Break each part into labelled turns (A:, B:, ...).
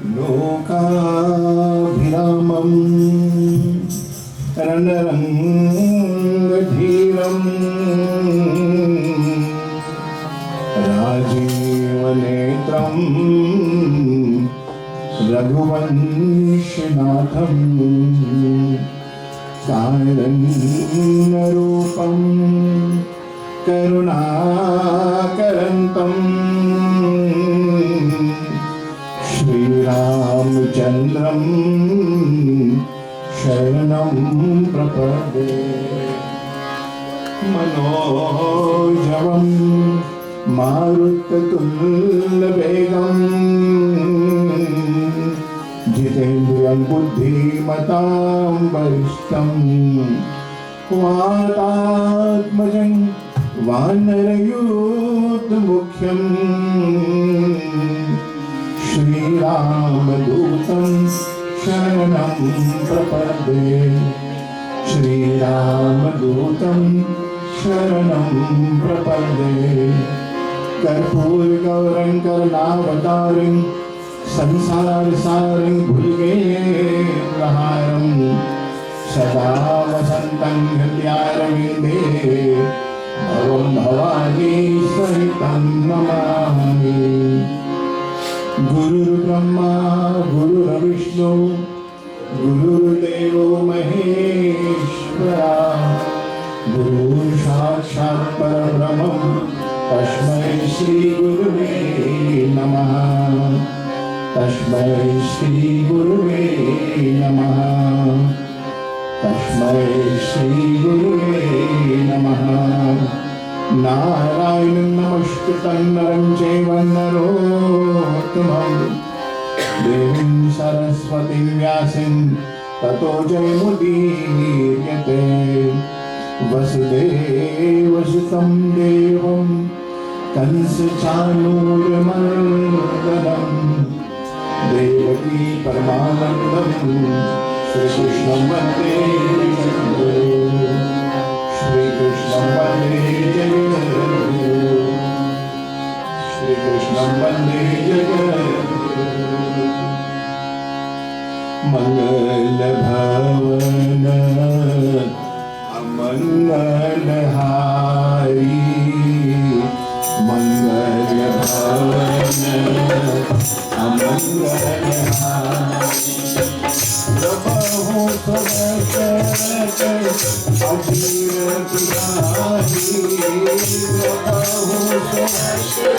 A: लोकाभिरामं रणरङ्गधीरं राजीवनेत्रं रघुवंशनाथं कारुण्यरूपं करुणाकरन्तं श्रीरामचन्द्रं शरणं प्रपद्ये। मनोजवं मारुततुल्यवेगं जितेन्द्रियं बुद्धिमतां वरिष्ठं वातात्मजं वानरयूथमुख्यं श्रीरामदूतं शरणं प्रपद्ये। श्रीरामदूतं शरणं प्रपद्ये। कर्पूरगौरं करुणावतारं संसारसारं भुजगेन्द्रहारं सदा वसन्तं हृदयारविन्दे भवं भवानी सहितं नमामि। गुरुर्ब्रह्मा गुरुर्विष्णु गुरुर्देवो महेश्वरा गुरुः साक्षात् परब्रह्म तस्मै श्री गुरुवे नमः। तस्मै श्री गुरुवे नमः। तस्मै श्री गुरुवे नमः। नारायणं नमस्कृतं नरं चैव नरोत्तमं देवीं सरस्वतीं व्यासं ततो जयमुदीर्यते। वसुदेवसुतं देवं कंसचाणूरमर्दनं देवकी परमानन्दं श्रीकृष्णं वन्दे जगद्गुरुं। श्रीकृष्णं वन्दे जगद्गुरुं। श्रीकृष्णं वन्दे जगद्गुरुं। मंगलभवन अमंगलहारी मंगलभवन अमंगलहारी प्रभु सबके अधीर बिहारी प्रभु सबके अधीर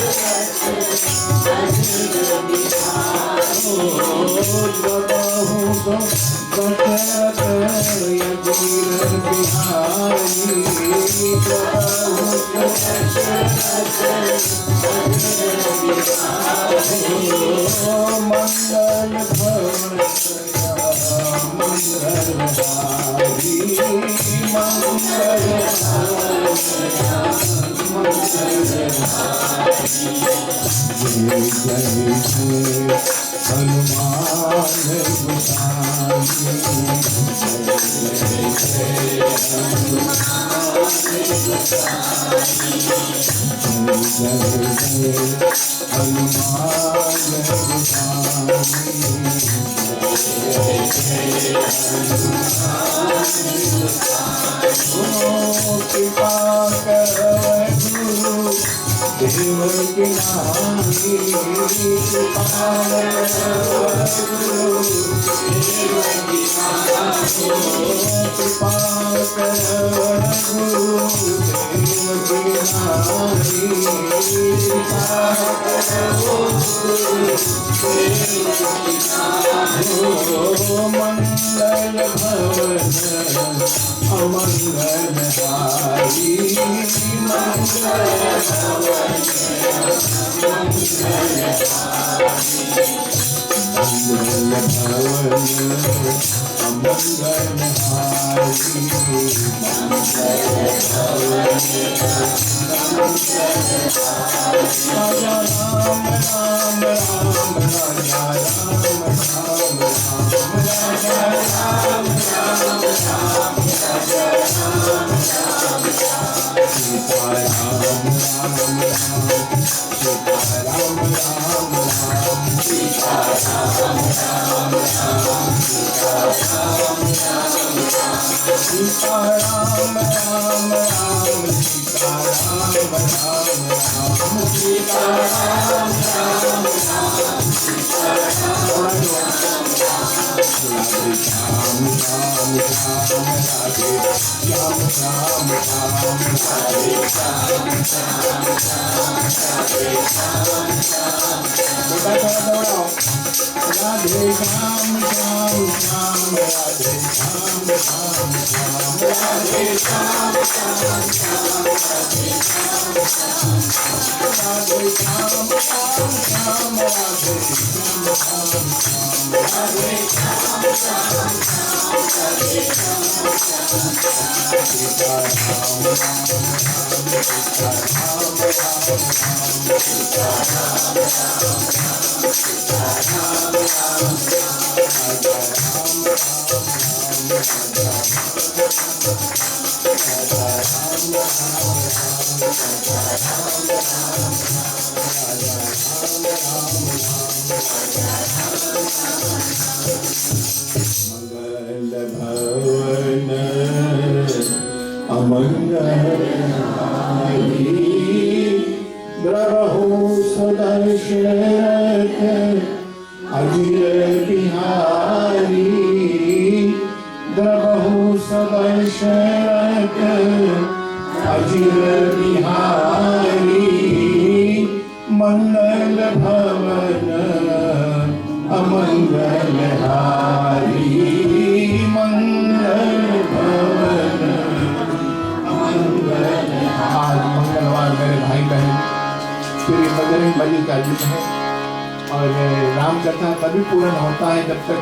B: Sita Ram Ram Ram Sita Ram
A: Sita Ram Ram Ram Sita Ram Ram Ram Sita Ram Ram Ram Sita Ram Radhe Shyam Shyam Shyam Radhe Shyam Shyam Shyam Radhe Shyam Shyam Shyam Radhe Shyam Shyam बेटा थोड़ा दौड़ाओ राधे श्याम श्याम श्याम राधे श्याम श्याम श्याम राधे श्याम श्याम श्याम राधे श्याम श्याम राधे श्याम श्याम श्याम राधे श्याम श्याम श्याम राधे श्याम श्याम श्याम राधे श्याम श्याम सीता राम राम राम सीता राम राम राम सीता राम राम राम सीता राम राम राधा राम राम राम राधा राम राम मंगल भवन अमंगलहारी द्रवहु सदशरथ अजिर बिहारी द्रवहु सदशरथ अजिर बिहारी मंगल भवन अमंगलहारी मंगल भवन अमंगलहारी। आज मंगलवार मेरे भाई बहन श्री बजरंग बली का दिन है और राम कथा तभी पूर्ण होता है जब तक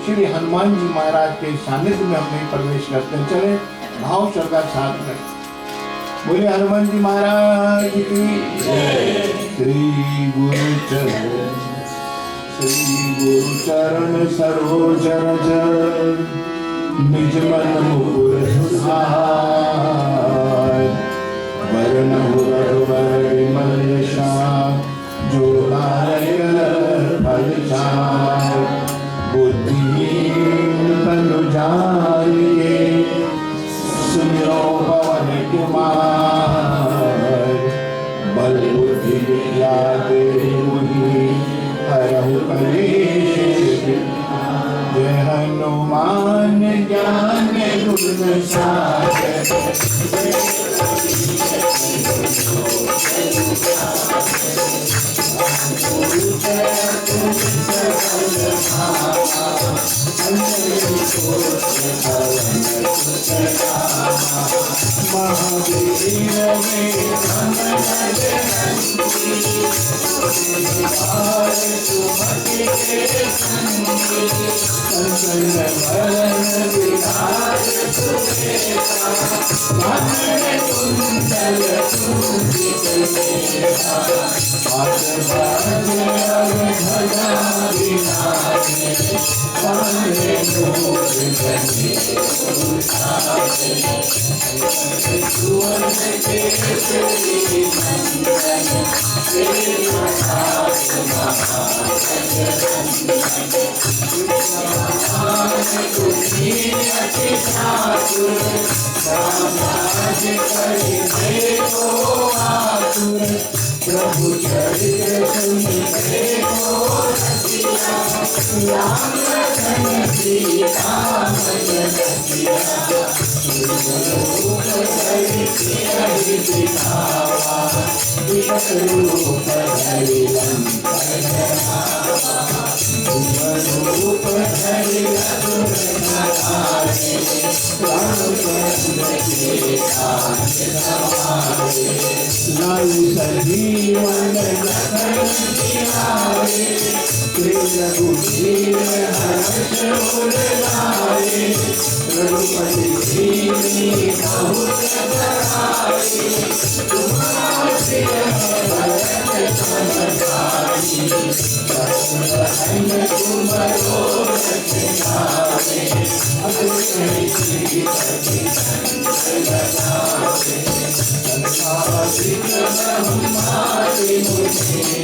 A: श्री हनुमान जी महाराज के सानिध्य में हम नहीं प्रवेश करते। चले भाव श्रद्धा साथ में बोले हनुमान जी महाराज की श्री गुरु चरण सरोज रज निज मन मुकुर सुधार वरणहु रघुवर विमल यशाम जो नारायण फल चार बुद्धिहीन तनु जानिए सुमिरो पवन कुमार बल बुद्धि विद्या देहि मुनि हरहु कलेश जय हनुमान ज्ञान गुण सागर प्रभु चरित्र लाल सजीवन रघुवीर हर्ष उल्लाए रघुपति दीनी बहुत बड़ाई तुम्हारे भरत समझाई दशरथन तुम्हारो रचनाए अतुल श्री लगाए संसारिक ब्रह्मादि मुझे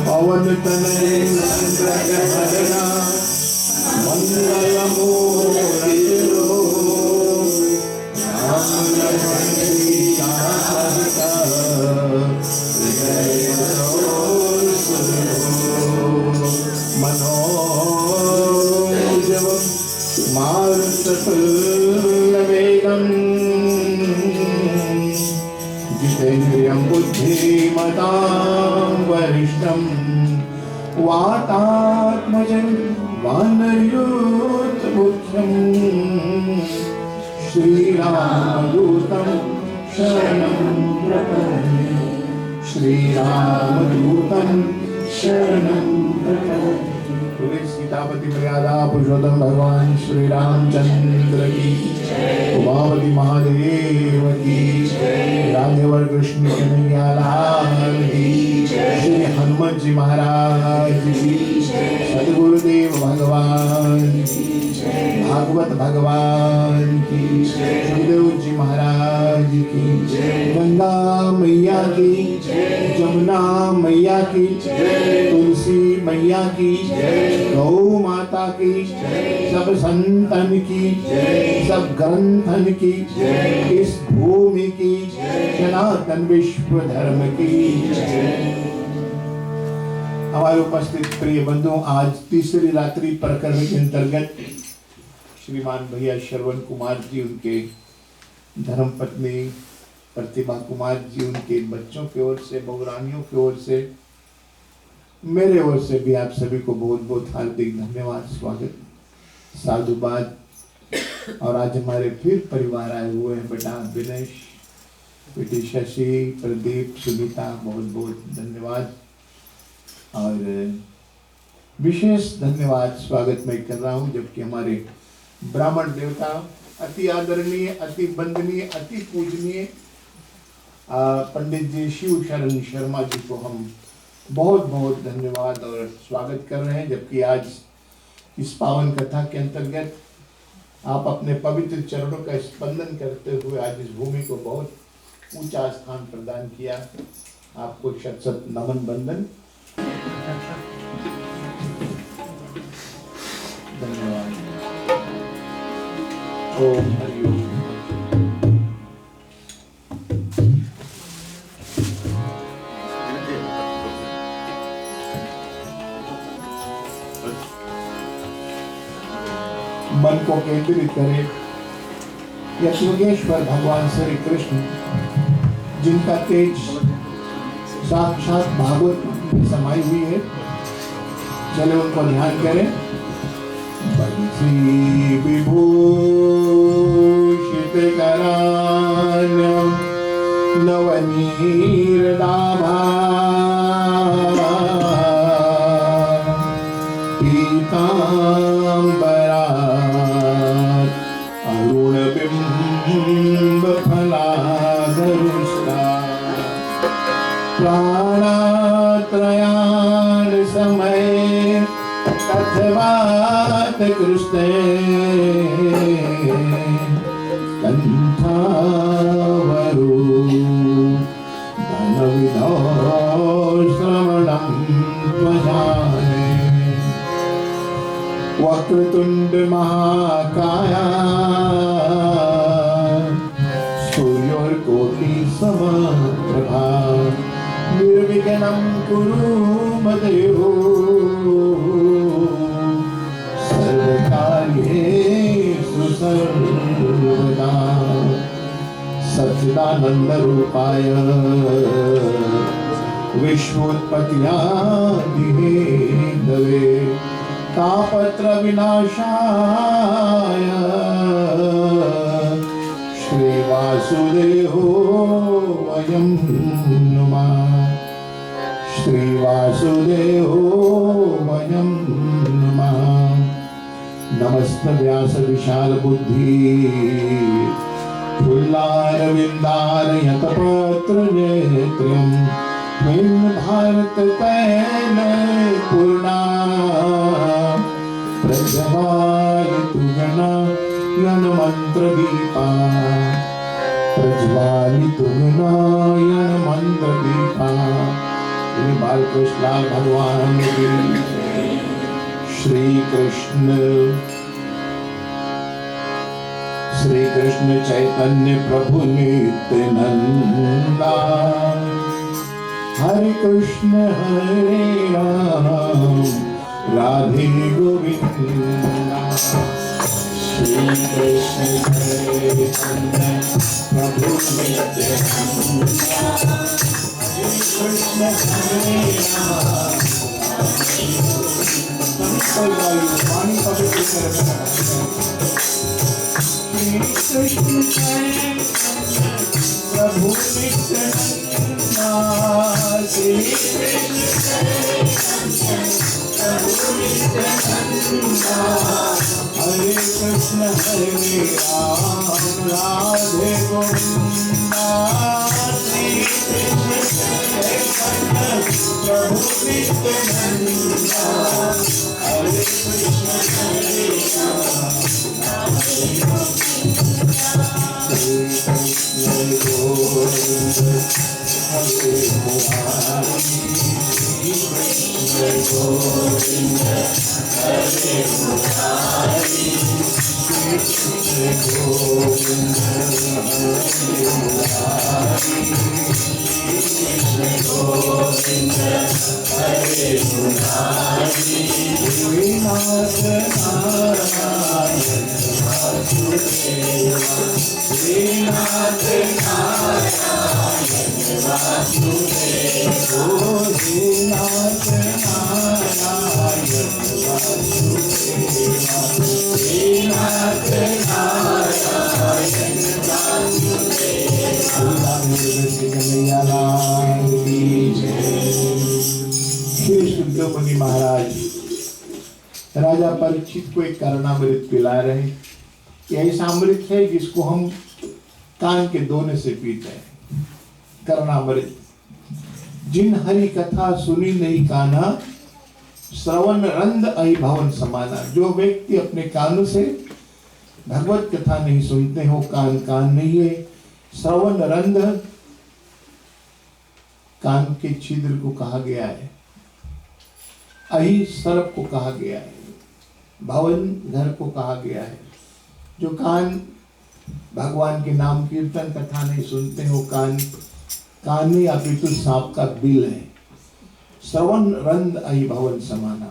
A: पवन तनय संग्रहणा मंगल मूर्ति जितेन्द्रियं बुद्धिमतां वरिष्ठं वातात्मजं वानरयूथमुख्यं श्रीरामदूतं शरणं प्रपद्ये श्रीरामदूतं शरणं प्रपद्ये। सीतापति मर्यादा पुरुषोत्तम भगवान श्री रामचंद्र की, उमापति महादेव की, राधेवर कृष्ण कन्हैया लाल की, श्री हनुमान जी महाराज की, सदगुरुदेव भगवान की, भागवत भगवान की, सुखदेव जी महाराज की, गंगा मैया की, जमुना मैया की, तुलसी मैया की, गौ माता की, सब संतन की, सब ग्रंथन की, इस भूमि की, सनातन विश्व धर्म की। हमारे उपस्थित प्रिय बंधुओं, आज तीसरी रात्रि प्रकरण के अंतर्गत श्रीमान भैया श्रवण कुमार जी, उनके धर्मपत्नी प्रतिभा कुमार जी, उनके बच्चों की ओर से, बहुरानियों की ओर से, मेरे ओर से भी आप सभी को बहुत बहुत हार्दिक धन्यवाद, स्वागत, साधुवाद। और आज हमारे फिर परिवार आए हुए हैं, बेटा विनेश, बेटी शशि, प्रदीप, सुनीता, बहुत बहुत धन्यवाद। और विशेष धन्यवाद स्वागत मैं कर रहा हूँ, जबकि हमारे ब्राह्मण देवता अति आदरणीय, अति वंदनीय, अति पूजनीय पंडित जी शिव शरण शर्मा जी को हम बहुत बहुत धन्यवाद और स्वागत कर रहे हैं। जबकि आज इस पावन कथा के अंतर्गत आप अपने पवित्र चरणों का स्पंदन करते हुए आज इस भूमि को बहुत ऊंचा स्थान प्रदान किया। आपको शत शत नमन बंदन, धन्यवाद। ओम हरि ओम। मन को केंद्रित करें। यशोगेश्वर भगवान श्री कृष्ण, जिनका तेज साक्षात भागवत में समाई हुई है, चले उनको ध्यान करें। बंसी विभूषित करान्यम नवनीरदाभा पीतांबरात् अरुणबिंब फलाधरुष्टा प्राणात्रयान् समये कथवात कृष्णे कंठावरु धनविधौ श्रवणं त्वजाने वक्रतुंड महाकाया सूर्योर्कोटि समप्रभा निर्विघ्नं कुरु मदेहो सर्वकार्येषु सर्वदा सच्चिदानंद रूपाय विश्वोत्पत्त्यादिहेतवे तापत्र विनाशाय श्री वासुदेवाय नमः। श्री वासुदेवाय नमः। नमस्ते व्यास विशाल बुद्धि फुल्लारविंदारयत पत्र नेत्रम भारत तैल पूर्णा प्रज्वालितुगना यन मंत्र दीपा प्रज्वालितुगना यन मंत्र दीपा। बालकृष्ण भगवान की श्री कृष्ण चैतन्य प्रभु नित्यानंदा हरे कृष्ण हरे राम राधे गोविंदा। श्री कृष्ण चैतन्य प्रभु नित्यानंदा हरे कृष्ण हरे राम वाणी पवित्र कृष्ण प्रभु नित्यानंदा श्री कृष्ण हरे कृष्ण राधे गोविंदा श्री कृष्ण प्रभु नित्यानंदा हरे कृष्ण हरे गोविंद हरे मुरारी कृष्ण गोविंद हरे मुरारी कृष्ण गोविंद हरे मुरारी कृष्ण गोविंद हरे मुरारी श्रीनाथ नारायण वासुदेवा श्रीनाथ नारायण वासुदेवा श्रीनाथ नारायण वासुदेवा श्रीनाथ नारायण वासुदेवा कन्हैया लाल की जय। श्री सुखदेव महाराज राजा परीक्षित को एक कर्णामृत पिला रहे। यह ऐसा अमृत है जिसको हम कान के दोने से पीते हैं। कर्णामृत जिन हरि कथा सुनी नहीं काना श्रवण रंद अहि भवन समाना। जो व्यक्ति अपने कानों से भगवत कथा नहीं सुनते हो, कान नहीं है। श्रवण रंद कान के छिद्र को कहा गया है, अहि सर्प को कहा गया है, भवन घर को कहा गया है। जो कान भगवान के नाम कीर्तन कथा नहीं सुनते हो, कान नहीं अपितु सांप का बिल है। श्रवण रंद अहि भवन समाना।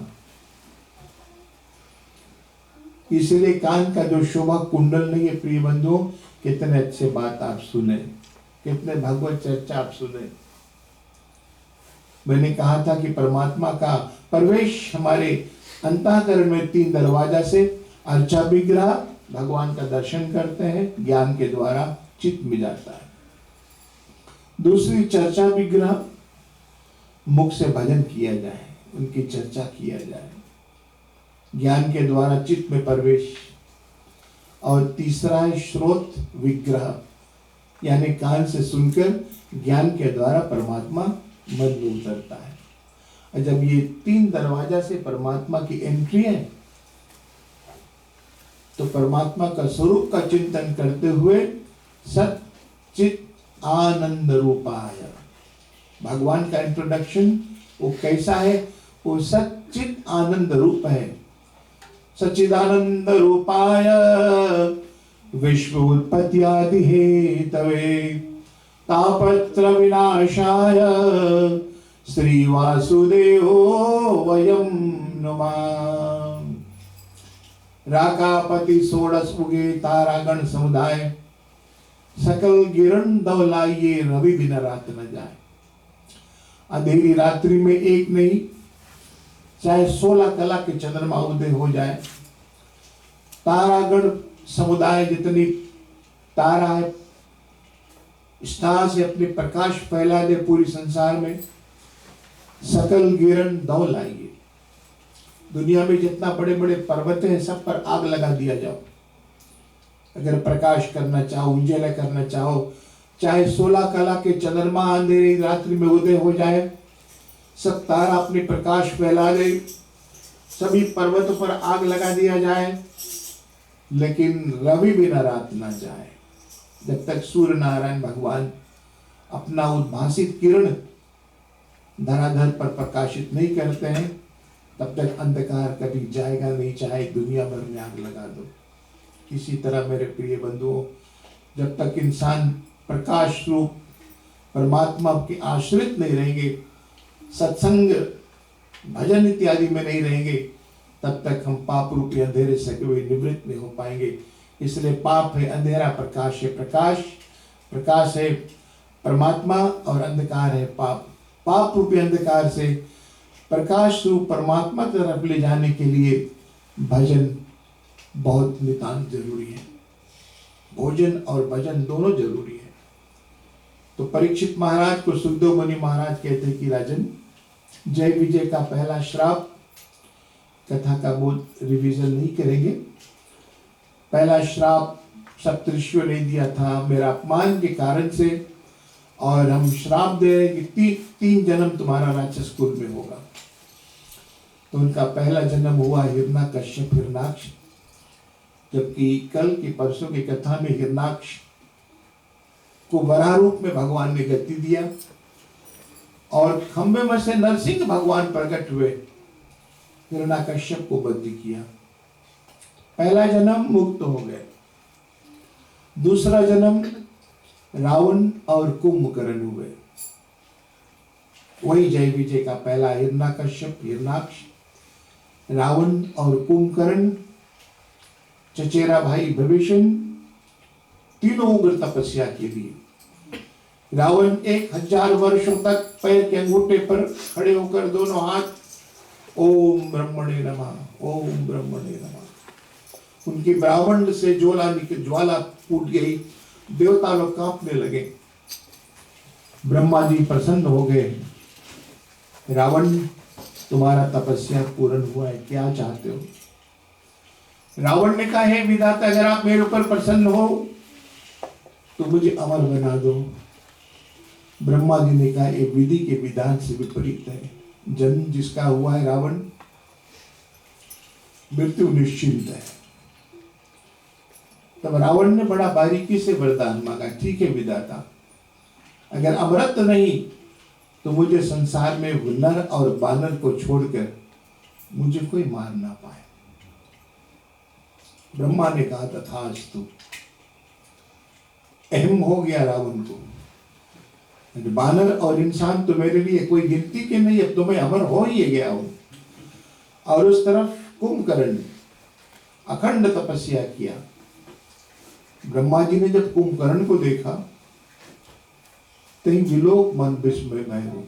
A: इसलिए कान का जो शोभा कुंडल नहीं है प्रिय बंधुओं, कितने अच्छे बात आप सुने, कितने भगवत चर्चा आप सुने। मैंने कहा था कि परमात्मा का प्रवेश हमारे अंतःकरण में 3 दरवाजा से। अर्चा विग्रह भगवान का दर्शन करते हैं, ज्ञान के द्वारा चित्त में जाता है। दूसरी चर्चा विग्रह, मुख से भजन किया जाए, उनकी चर्चा किया जाए, ज्ञान के द्वारा चित्त में प्रवेश। और तीसरा है श्रोत विग्रह, यानी कान से सुनकर ज्ञान के द्वारा परमात्मा मन में उतरता है। और जब ये 3 दरवाजा से परमात्मा की एंट्री है, तो परमात्मा का स्वरूप का चिंतन करते हुए सच्चित आनंद रूपाय, भगवान का इंट्रोडक्शन वो कैसा है? वो सच्चित आनंद रूप है। सच्चिदानंद रूपाय विश्व उत्पत्ति आदि हेतवे तापत्र विनाशाय श्री वासुदेवो वयम नुमः। राकापति षोडश उगे तारागण समुदाय, सकल गिरण दौलाइए रवि बिन रात न जाए। अंधेरी रात्रि में एक नहीं, चाहे 16 कला के चंद्रमा उदय हो जाए, तारागण समुदाय जितनी तारा है स्टार से अपने प्रकाश फैला दे पूरी संसार में। सकल गिरण दौलाइए, दुनिया में जितना बड़े बड़े पर्वत हैं सब पर आग लगा दिया जाओ। अगर प्रकाश करना चाहो, उजाला करना चाहो, चाहे 16 कला के चंद्रमा अंधेरी रात्रि में उदय हो जाए, सब तारा अपने प्रकाश फैला दे, सभी पर्वतों पर आग लगा दिया जाए, लेकिन रवि बिना रात ना जाए। जब तक सूर्य नारायण भगवान अपना उद्भासित किरण धराधर पर प्रकाशित नहीं करते हैं, तब तक अंधकार कभी जाएगा नहीं, चाहे दुनिया भर में आग लगा दो। इसी तरह मेरे प्रिय बंधुओं, जब तक इंसान प्रकाश रूप परमात्मा के आश्रित नहीं रहेंगे, सत्संग भजन इत्यादि में नहीं रहेंगे, तब तक हम पाप रूपी अंधेरे से कभी निवृत्त नहीं हो पाएंगे। इसलिए पाप है अंधेरा, प्रकाश है प्रकाश, प्रकाश है परमात्मा और अंधकार है पाप। पाप रूपी अंधकार से प्रकाश रूप परमात्मा की तरफ ले जाने के लिए भजन बहुत नितांत जरूरी है। भोजन और भजन दोनों जरूरी है। तो परीक्षित महाराज को सुखदेव मुनि महाराज कहते कि राजन, जय विजय का पहला श्राप कथा का बहुत रिवीजन नहीं करेंगे। पहला श्राप सप्तऋषियों ने दिया था मेरा अपमान के कारण से, और हम श्राप दे रहे कि तीन जन्म तुम्हारा राक्षस कुल में होगा। तो उनका पहला जन्म हुआ हिरण्यकश्यप हिरणाक्ष, जबकि कल की परसों की कथा में हिरणाक्ष को वराह रूप में भगवान ने गति दिया और खंबे में से नरसिंह भगवान प्रकट हुए, हिरण्यकश्यप को बंदी किया। पहला जन्म मुक्त हो गए। दूसरा जन्म रावण और कुंभकर्ण हुए। वही जय विजय का पहला हिरण्यकश्यप हिरणाक्ष, रावण और कुंभकर्ण, चचेरा भाई विभीषण, तीनों उग्र तपस्या के लिए। रावण 1000 वर्षों तक पैर के अंगूठे पर खड़े होकर दोनों हाथ ओम ब्रह्मणे नमः ओम ब्रह्मणे नमः। उनकी ब्राह्मण से ज्वाला फूट गई, देवता लोग कांपने लगे। ब्रह्मा जी प्रसन्न हो गए, रावण तुम्हारा तपस्या पूर्ण हुआ है, क्या चाहते हो? रावण ने कहा हे विधाता, अगर आप मेरे ऊपर प्रसन्न हो तो मुझे अमर बना दो। ब्रह्मा जी ने कहा ये विधि के विधान से विपरीत है। जन्म जिसका हुआ है रावण, मृत्यु निश्चिंत है। तब रावण ने बड़ा बारीकी से वरदान मांगा, ठीक है विधाता, अगर अमृत नहीं तो मुझे संसार में नर और बानर को छोड़कर मुझे कोई मार ना पाए। ब्रह्मा ने कहा तथास्तु। अहम हो गया रावण को, बानर और इंसान तो मेरे लिए कोई गिनती के नहीं, अब तो मैं अमर हो ही गया हूं। और उस तरफ कुंभकर्ण अखंड तपस्या किया। ब्रह्मा जी ने जब कुंभकर्ण को देखा कहीं विलोक मन विस्मय हो,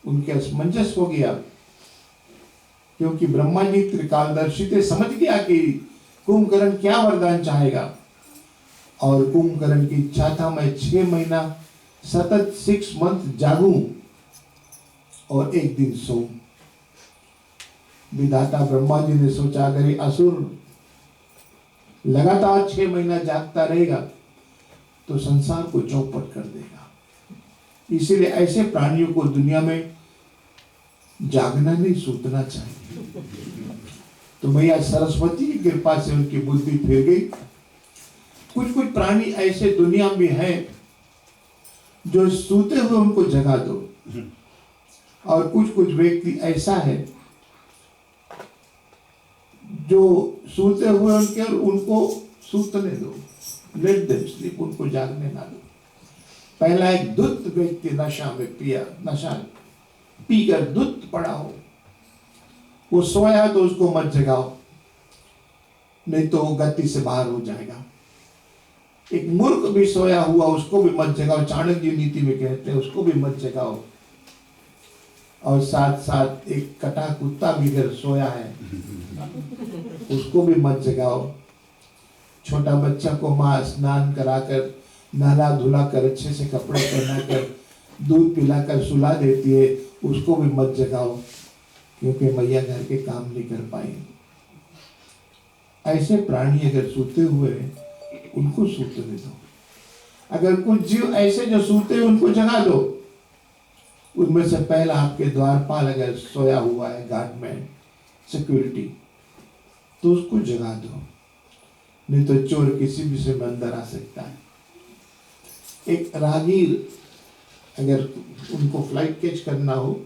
A: उनके असमंजस हो गया, क्योंकि ब्रह्मा जी त्रिकालदर्शी थे, समझ गया कि कुंभकर्ण क्या वरदान चाहेगा। और कुंभकर्ण की इच्छा था मैं 6 महीना सतत 6 मंथ जागूं और एक दिन सोऊं। विधाता ब्रह्मा जी ने सोचा अगर ये असुर लगातार 6 महीना जागता रहेगा तो संसार को चौपट कर देगा, इसीलिए ऐसे प्राणियों को दुनिया में जागना नहीं, सूतना चाहिए। तो मैया सरस्वती की कृपा से उनकी बुद्धि फिर गई। कुछ प्राणी ऐसे दुनिया में हैं जो सूते हुए उनको जगा दो, और कुछ व्यक्ति ऐसा है जो सूते हुए उनको सूतने दो, लेट देम स्लीप, उनको जागने ना दो। पहला एक दुष्ट व्यक्ति नशा पीकर दुष्ट पड़ा हो, वो सोया तो उसको मत जगाओ, नहीं तो वो गति से बाहर हो जाएगा। एक मूर्ख भी सोया हुआ उसको भी मत जगाओ, चाणक्य नीति में कहते हैं उसको भी मत जगाओ। और साथ साथ एक कटा कुत्ता भी अगर सोया है उसको भी मत जगाओ। छोटा बच्चा को माँ स्नान कराकर नहला धुला कर अच्छे से कपड़े पहनाकर दूध पिलाकर सुला देती है, उसको भी मत जगाओ, क्योंकि मैया घर के काम नहीं कर पाई। ऐसे प्राणी अगर सोते हुए उनको सूतने दो। अगर कुछ जीव ऐसे जो सोते हैं उनको जगा दो। उनमें से पहला आपके द्वारपाल अगर सोया हुआ है, गार्डमैन, सिक्योरिटी, तो उसको जगा दो, नहीं तो चोर किसी भी समय अंदर आ सकता है। एक राहगीर अगर उनको फ्लाइट कैच करना हो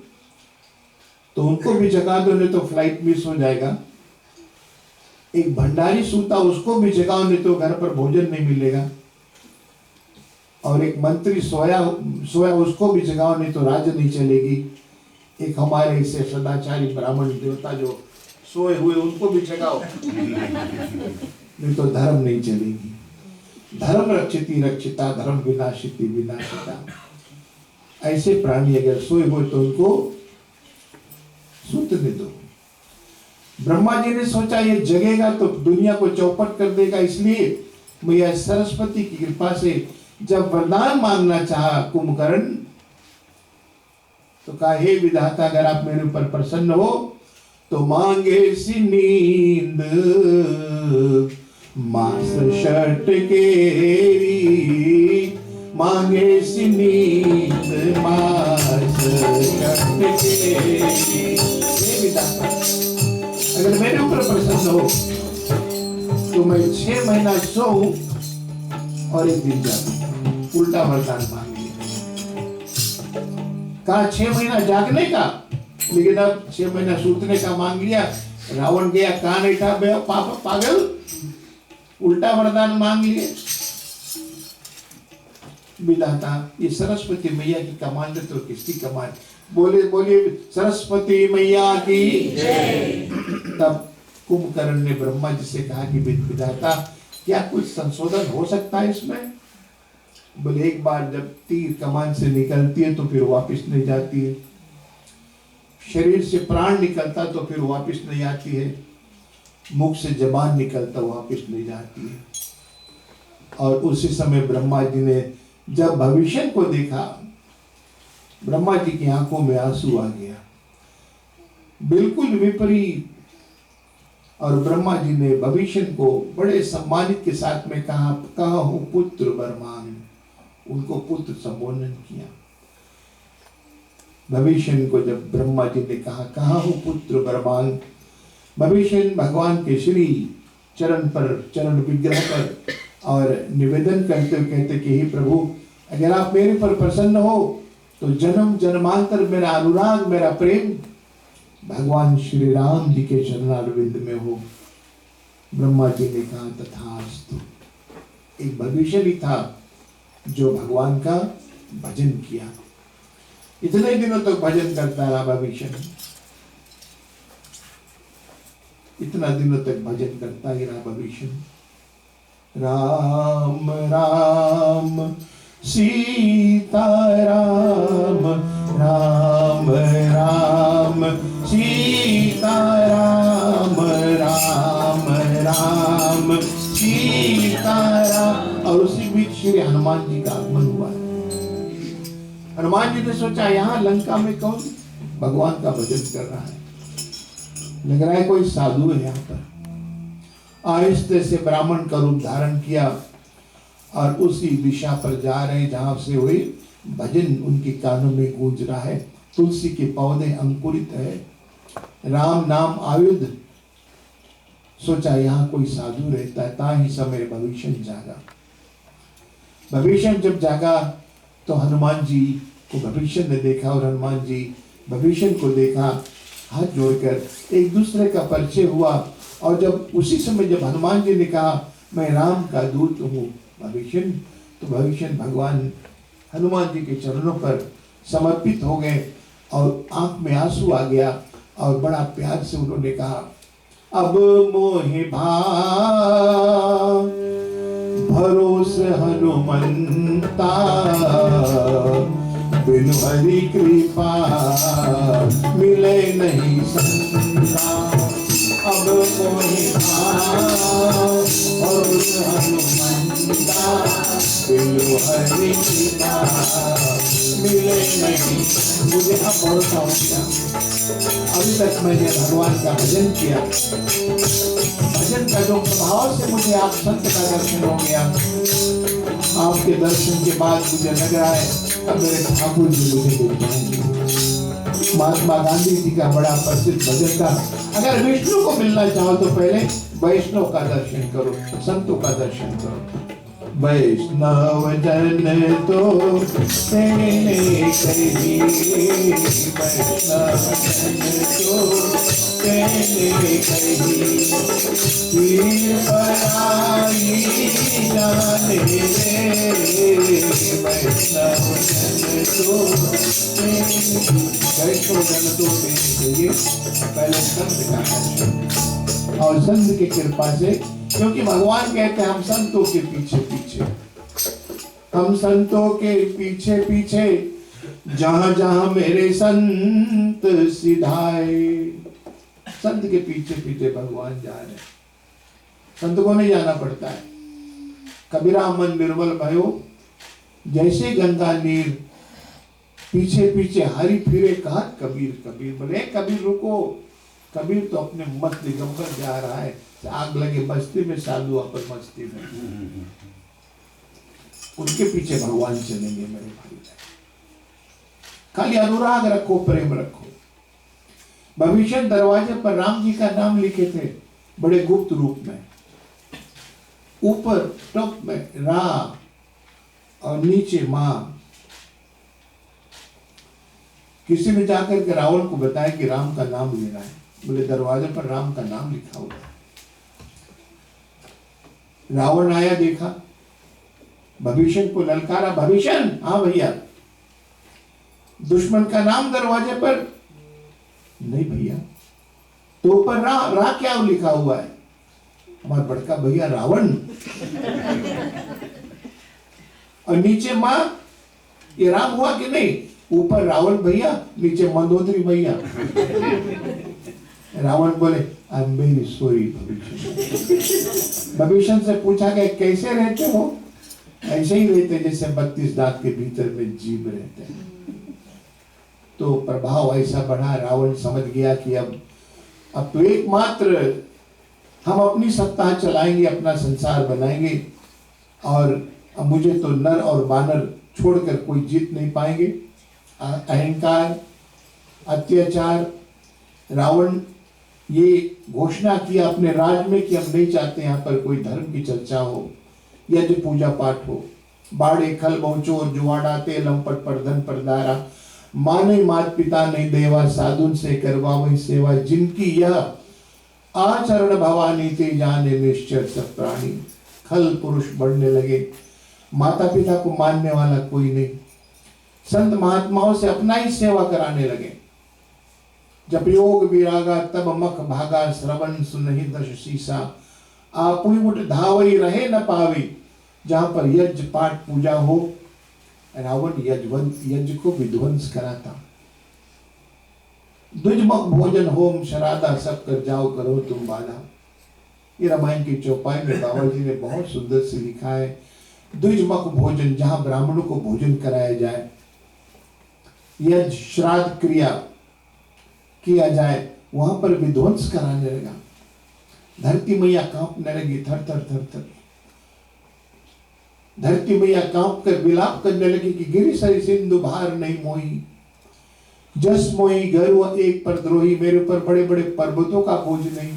A: तो उनको भी जगा दो, नहीं तो फ्लाइट मिस हो जाएगा। एक भंडारी सूता उसको भी जगाओ, नहीं तो घर पर भोजन नहीं मिलेगा। और एक मंत्री सोया उसको भी जगाओ, नहीं तो राज्य नहीं चलेगी। एक हमारे इसे सदाचारी ब्राह्मण देवता जो सोए हुए उनको भी जगाओ, नहीं तो धर्म नहीं चलेगी। धर्म रक्षिति रक्षिता धर्म विनाशिति विनाशिता। ऐसे प्राणी अगर सोए हुए तो उनको सूतने दो। ब्रह्मा जी ने सोचा ये जगेगा तो दुनिया को चौपट कर देगा, इसलिए मैया सरस्वती की कृपा से जब वरदान मांगना चाहा कुंभकर्ण तो कहा हे विधाता, अगर आप मेरे ऊपर प्रसन्न हो तो मांगे सी नींद मांस शर्ट केरी, मांगे सी नींद मांस शर्ट केरी। अगर मेरे ऊपर प्रसन्न हो तो मैं 6 महीना सोऊं और 1 दिन जागूं। उल्टा वरदान मांग लिया। कहा 6 महीना जागने का, लेकिन अब 6 महीना सूतने का मांग लिया। रावण गया कान उठा, पापा पागल, उल्टा वरदान मांग लिए। विधाता, ये सरस्वती मैया की कमान है तो किसकी कमान? बोले बोलिए सरस्वती मैया की जय। तब कुंभकर्ण ने ब्रह्मा जी से कहा कि विधाता, क्या कुछ संशोधन हो सकता है इसमें? बोले एक बार जब तीर कमान से निकलती है तो फिर वापस नहीं जाती है, शरीर से प्राण निकलता तो फिर वापस नहीं आती है, मुख से जबान निकलता वापस नहीं जाती है। और उसी समय ब्रह्मा जी ने जब भविष्य को देखा, ब्रह्मा जी की आंखों में आंसू आ गया, बिल्कुल विपरीत। और ब्रह्मा जी ने भविष्य को बड़े सम्मानित के साथ में कहा हूं पुत्र वरमान, उनको पुत्र संबोधन किया। भविष्य को जब ब्रह्मा जी ने कहा हूं पुत्र वरमान, भविष्य भगवान के श्री चरण विग्रह पर और निवेदन करते हुए कहते कि हे प्रभु, अगर आप मेरे पर प्रसन्न हो तो जन्म जन्मांतर मेरा अनुराग, मेरा प्रेम भगवान श्री राम जी के चरणारविंद में हो। ब्रह्मा जी ने कहा तथास्तु। एक भविष्य भी था जो भगवान का भजन किया, इतने दिनों तक भजन करता रहा भविष्य, इतना दिनों तक भजन करता ही रहा भविष्य। राम राम सीता राम, राम राम सीता राम, राम राम सीता राम। और उसी बीच श्री हनुमान जी का आगमन हुआ। हनुमान जी ने सोचा यहाँ लंका में कौन भगवान का भजन कर रहा है, लग रहा है कोई साधु है यहाँ पर। आहिस्ते से ब्राह्मण का रूप धारण किया और उसी दिशा पर जा रहे जहां से हुए भजन उनके कानों में गूंज रहा है। तुलसी के पौधे अंकुरित है, राम नाम आयुध। सोचा यहाँ कोई साधु रहता है, ताही समय भविष्य जागा। भविष्य जब जागा तो हनुमान जी को भविष्य ने देखा और हनुमान जी भविष्य को देखा, हाथ जोड़कर एक दूसरे का परिचय हुआ। और जब उसी समय जब हनुमान जी ने कहा मैं राम का दूत हूँ भविष्य, तो भविष्य भगवान हनुमान जी के चरणों पर समर्पित हो गए और आंख में आंसू आ गया और बड़ा प्यार से उन्होंने कहा अब मोहि भरोस हनुमंता, बिनु हरि कृपा मिले नहीं संता। अब मोहि भरोस हनुमंता, बिनु हरि कृपा मिले नहीं। मुझे अब भरोसा हो गया, अभी तक मैंने भगवान का भजन किया, भजन का जो प्रभाव से मुझे आप संत का दर्शन हो गया। आपके दर्शन के बाद मुझे लग रहा है अब मेरे ठाकुर जी मुझे मिल जाएंगे। महात्मा गांधी जी का बड़ा प्रसिद्ध भजन था, अगर विष्णु को मिलना चाहो तो पहले वैष्णव का दर्शन करो, संतों का दर्शन करो। वैष्णव जन तो तेने कही, वैष्णव जन तो तेने कही, पीर पराई जाने रे, वैष्णव जन तो वैष्णव जन तो तेने कही। पहले संत का दर्शन और संत की कृपा से, क्योंकि भगवान कहते हैं हम संतों के पीछे पीछे, हम संतों के पीछे पीछे, जहां जहां मेरे संत सिधाए। संत के पीछे पीछे भगवान जा रहे, संत को नहीं जाना पड़ता है। कबीरा मन निर्मल भयो, जैसे गंगा नीर, पीछे पीछे हरि फिरे कहा कबीर। कबीर बोले कबीर रुको, कबीर तो अपने मत दिगंबर जा रहा है, आग लगे बस्ती में, साधु अपन मस्ती में। उनके पीछे भगवान चलेंगे मेरे भाई। खाली अनुराग रखो, प्रेम रखो। भविष्य दरवाजे पर राम जी का नाम लिखे थे, बड़े गुप्त रूप में। ऊपर टॉप में रा और नीचे मां। किसी ने जाकर के रावण को बताया कि राम का नाम लेना है, बोले दरवाजे पर राम का नाम लिखा हुआ है। रावण आया, देखा, भविष्य को ललकारा, भविष्य हाँ भैया, दुश्मन का नाम दरवाजे पर नहीं भैया, तो ऊपर रा क्या लिखा हुआ है? हमारा बड़का भैया रावण, और नीचे मां, ये राम हुआ कि नहीं? ऊपर रावण भैया, नीचे मंदोदरी भैया। रावण बोले आई एम वेरी सॉरी भविष्य। भविष्य से पूछा कि कैसे रहते हो? ऐसे ही रहते जैसे 32 दांत के भीतर में जीव रहते हैं। तो प्रभाव ऐसा बढ़ा, रावण समझ गया कि अब तो एकमात्र हम अपनी सत्ता चलाएंगे, अपना संसार बनाएंगे, और अब मुझे तो नर और बानर छोड़कर कोई जीत नहीं पाएंगे। अहंकार, अत्याचार, रावण ये घोषणा किया अपने राज में कि हम नहीं चाहते यहाँ पर कोई धर्म की चर्चा हो, यज्ञ पूजा पाठ हो। बाड़े खल बहुचोर जुआड़ाते लंपट पर धन परदारा, माने मात पिता नहीं देवा, साधुन से करवा वही सेवा, जिनकी यह आचरण भवानी ते जाने निश्चर सब प्राणी। खल पुरुष बढ़ने लगे, माता पिता को मानने वाला कोई नहीं, संत महात्माओं से अपना ही सेवा कराने लगे। जब योग विरागा तब मख भागा, श्रवण सुनहि दश शीसा, आपुई उठ धावई रहे न पावी, जहां पर यज्ञ पाठ पूजा हो। रावण यज्ञ को विध्वंस कराता। दुजमक भोजन होम शरादा, सब कर जाओ करो तुम बाधा। ये रामायण की चौपाई में बाबा जी ने बहुत सुंदर से लिखा है, द्विजमक भोजन, जहां ब्राह्मणों को भोजन कराया जाए, यज्ञ श्राद्ध क्रिया किया जाए, वहां पर विध्वंस कराने लगा। धरती मैया कांपने लगी, थर थर थर थर। धरती मैया कांप कर विलाप करने लगी कि गिरि सरि सिंधु भार नहीं मोही, जस मोही गर्व एक पर द्रोही। मेरे ऊपर बड़े बड़े पर्वतों का बोझ नहीं,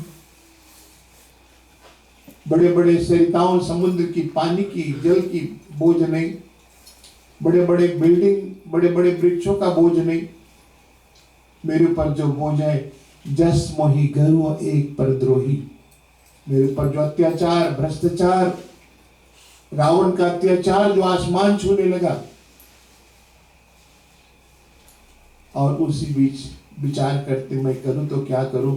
A: बड़े बड़े सरिताओं समुद्र की पानी की जल की बोझ नहीं, बड़े बड़े बिल्डिंग बड़े बड़े वृक्षों का बोझ नहीं। मेरे ऊपर जो बोझ है, जस मोही गर्व एक पर द्रोही। मेरे ऊपर जो अत्याचार, भ्रष्टाचार, रावण का अत्याचार जो आसमान छूने लगा, और उसी बीच विचार करते मैं करूं तो क्या करूं।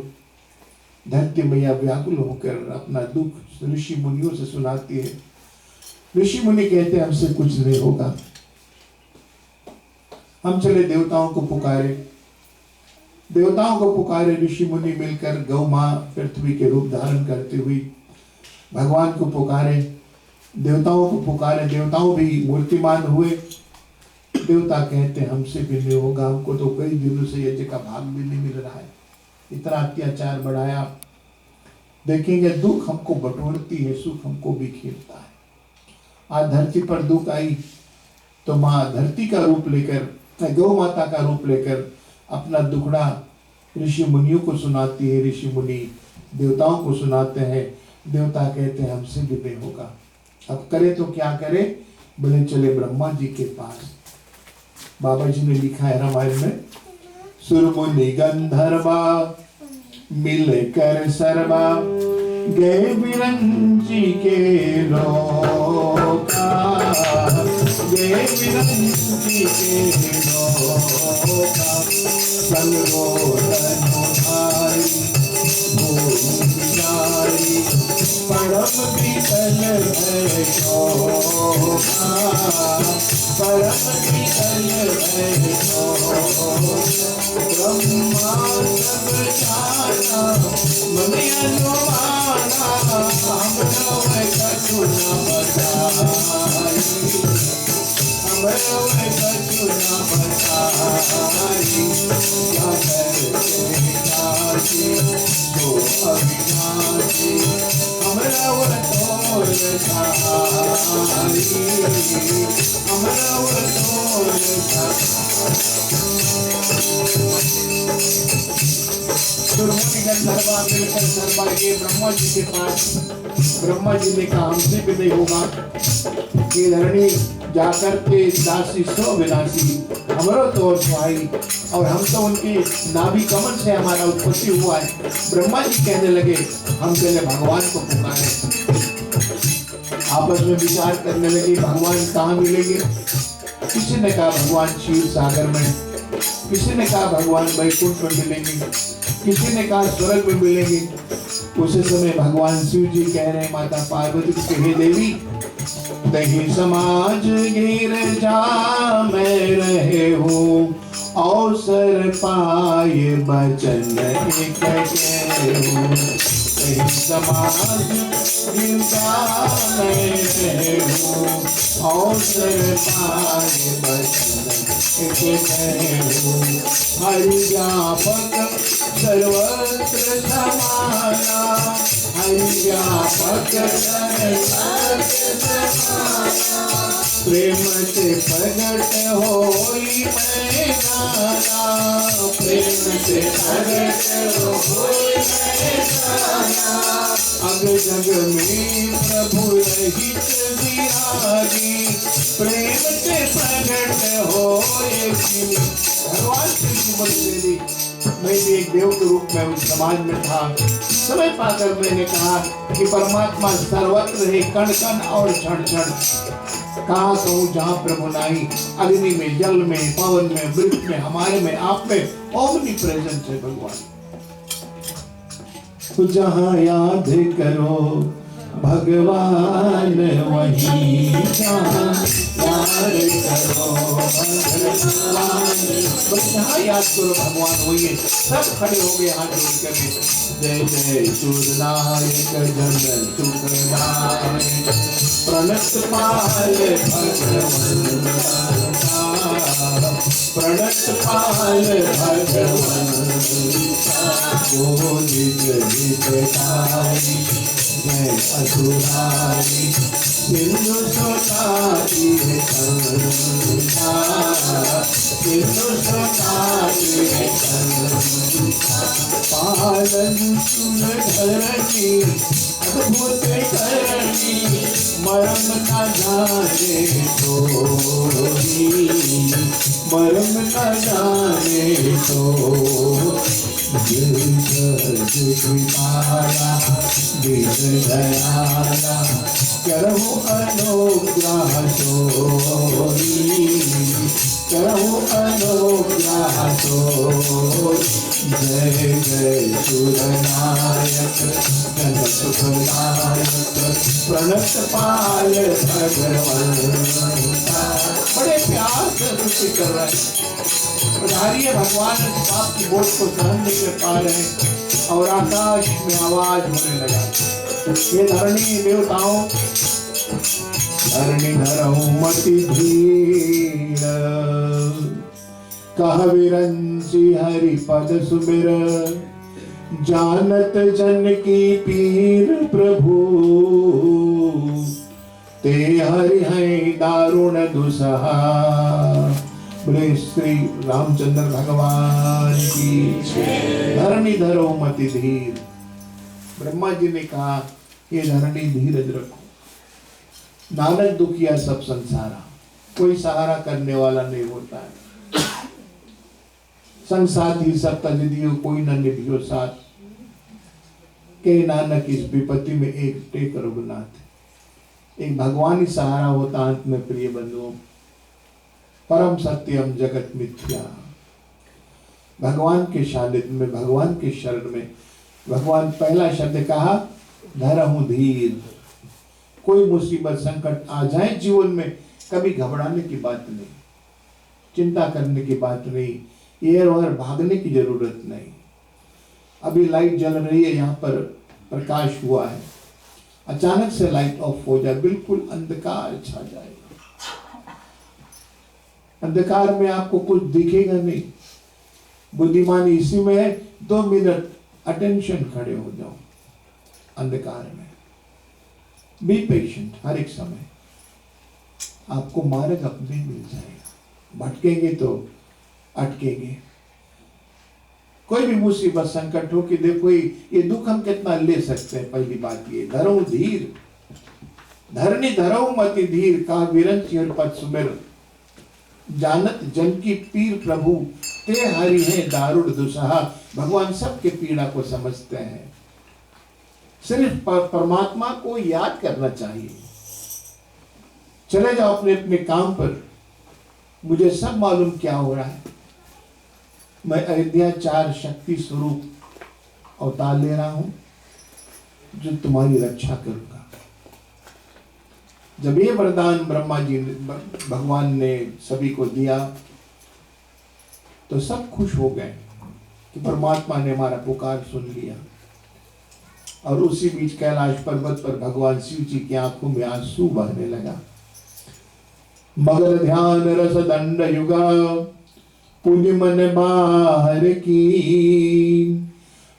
A: धरती मैया व्याकुल होकर अपना दुख ऋषि मुनियों से सुनाती है। ऋषि मुनि कहते हैं हमसे कुछ नहीं होगा। हम चले देवताओं को पुकारे, देवताओं को पुकारे। ऋषि मुनि मिलकर गौ मां पृथ्वी के रूप धारण करते हुए भगवान को पुकारे, देवताओं को पुकारे। देवताओं भी मूर्तिमान हुए। देवता कहते हैं हमसे भी नहीं होगा, हमको तो कई दिनों से यज्ञ का भाग भी नहीं मिल रहा है, इतना अत्याचार बढ़ाया। देखेंगे दुख हमको बटोरती है, सुख हमको भी खेलता है। आज धरती पर दुख आई तो माँ धरती का रूप लेकर, गौ माता का रूप लेकर अपना दुखड़ा ऋषि मुनियों को सुनाती है। ऋषि मुनि देवताओं को सुनाते हैं। देवता कहते हैं हमसे भी नहीं होगा, अब करे तो क्या करे। बोले चले ब्रह्मा जी के पास। बाबा जी ने लिखा है रामायण में, सुरमुनि गंधर्वा मिल कर सरवा, गए बिरंची के लोका, गए बिरंची के लोका। संगो तनुधारी भूमिचारी, परम विकल है शोभा, परम विकल है शोभा। ब्रह्मा सब जाना मन अनुमाना, हम नवै कछु न बताई, हम नवै कछु न बताई। क्या करते जाती अविनाशी अमरव तोर सहारी अमरव तोर सुरमुनिगण दरबार मिलकर दरबार के ब्रह्मा जी के पास ब्रह्मा जी ने कहा हमसे भी नहीं होगा कि धरणी जाकर के दासी सो विनाशी हमरो तो भाई और हम तो उनके नाभि कमल से हमारा उत्पत्ति हुआ है। ब्रह्मा जी कहने लगे हम पहले भगवान को पुकारे। आपस में विचार करने लगे भगवान कहाँ मिलेंगे। किसी ने कहा भगवान क्षीर सागर में, किसी ने कहा भगवान वैकुंठ में मिलेंगे, किसी ने कहा स्वर्ग में मिलेंगे। उसी समय भगवान शिव जी कह रहे माता पार्वती से हे देवी दही समाज गिर जा मैं रहे हो अवसर पाए बचन कहे हो दही समाज गिर जा मैं रहे हो अवसर पाए बचन कहे हो हरि व्यापक सर्वत्र समाना हरि व्यापक प्रेम से प्रगट होई मैं गाना प्रेम से प्रगट होई मैं गाना अग जग में प्रभु रहित विरागी प्रेम से प्रगट होए भगवान श्री कृष्ण बोले मैं भी एक देव के रूप में उस समाज में था। समय पाकर मैंने कहा कि परमात्मा सर्वत्र है कण कण और क्षण क्षण। कहाँ कहूँ जहाँ प्रभु नाही अग्नि में जल में पवन में वृक्ष में हमारे में आप में ओमनी प्रेजेंस है भगवान। तो जहाँ याद करो भगवान वही जहाँ याद करो भगवान जहाँ याद करो भगवान वही है। सब खड़े हो गए हाथ जोड़ करके जय जय सूरनायक जंगल सुखनायक प्रणत पाल भगवान प्रणत पाल भगवान बोली जय जय असुरारी सिंधु सोनारी है कंधा सिंधु सोनारी है कंधा पालन सुन धरणी अद्भुत करणी मरम न जाने थोड़ी मरम न जाने तो दयाला करहु अनुग्रह सोरी करहु अनुग्रह सोरी जय जय सूरनायक जन सुखनायक प्रणत पाल भगवंता। बड़े प्यार से स्तुति कर रहे हैं। पधारिए भगवान इस बाप की बोझ को सहन नहीं कर पा रहे हैं और आकाश में आवाज होने लगा ये धरणी देवताओं धरणी धरऊ मति धीर कह विरंसी हरि पद सुमिर जानत जन की पीर प्रभु ते हरि हैं दारुण दुसहा। बोले श्री रामचंद्र भगवान की धरणी धरो मति धीर। ब्रह्मा जी ने कहा ये धरणी धीरज रखो। नानक दुखिया सब संसारा कोई सहारा करने वाला नहीं होता है। संसार ही सब तजदियो कोई न निभियो साथ के नानक इस विपत्ति में एक टेक रघुनाथ। एक भगवान ही सहारा होता अंत में प्रिय बंधुओं। परम सत्यम जगत मिथ्या भगवान के सानिध्य में भगवान के शरण में भगवान पहला शब्द कहा धरहु धीर। कोई मुसीबत संकट आ जाए जीवन में कभी घबराने की बात नहीं, चिंता करने की बात नहीं, इधर उधर भागने की जरूरत नहीं। अभी लाइट जल रही है, यहाँ पर प्रकाश हुआ है, अचानक से लाइट ऑफ हो जाए, बिल्कुल अंधकार छा जाए, अंधकार में आपको कुछ दिखेगा नहीं। बुद्धिमानी इसी में है, 2 मिनट अटेंशन खड़े हो जाओ। अंधकार में। बी पेशेंट, हर एक समय आपको मार्ग अपने मिल जाएगा। भटकेंगे तो अटकेंगे। कोई भी मुसीबत संकट हो कि देखो ये दुख हम कितना ले सकते हैं। पहली बात ये, धरो धीर, धरनी धरो मति धीर, का विरंच हर पद सुमिर, जानत जन की पीर प्रभु, ते हरि है दारुण दुसहा। भगवान सबके पीड़ा को समझते हैं। सिर्फ परमात्मा को याद करना चाहिए। चले जाओ अपने अपने काम पर, मुझे सब मालूम क्या हो रहा है। मैं अयोध्या 4 शक्ति स्वरूप अवतार ले रहा हूं जो तुम्हारी रक्षा करूंगा। जब ये वरदान ब्रह्मा जी भगवान ने सभी को दिया तो सब खुश हो गए कि परमात्मा ने हमारा पुकार सुन लिया। और उसी बीच कैलाश पर्वत पर भगवान शिव जी की आंखों में आंसू बहने लगा। मगर ध्यान रस दंड युगा, पुण्य मन बाहर की,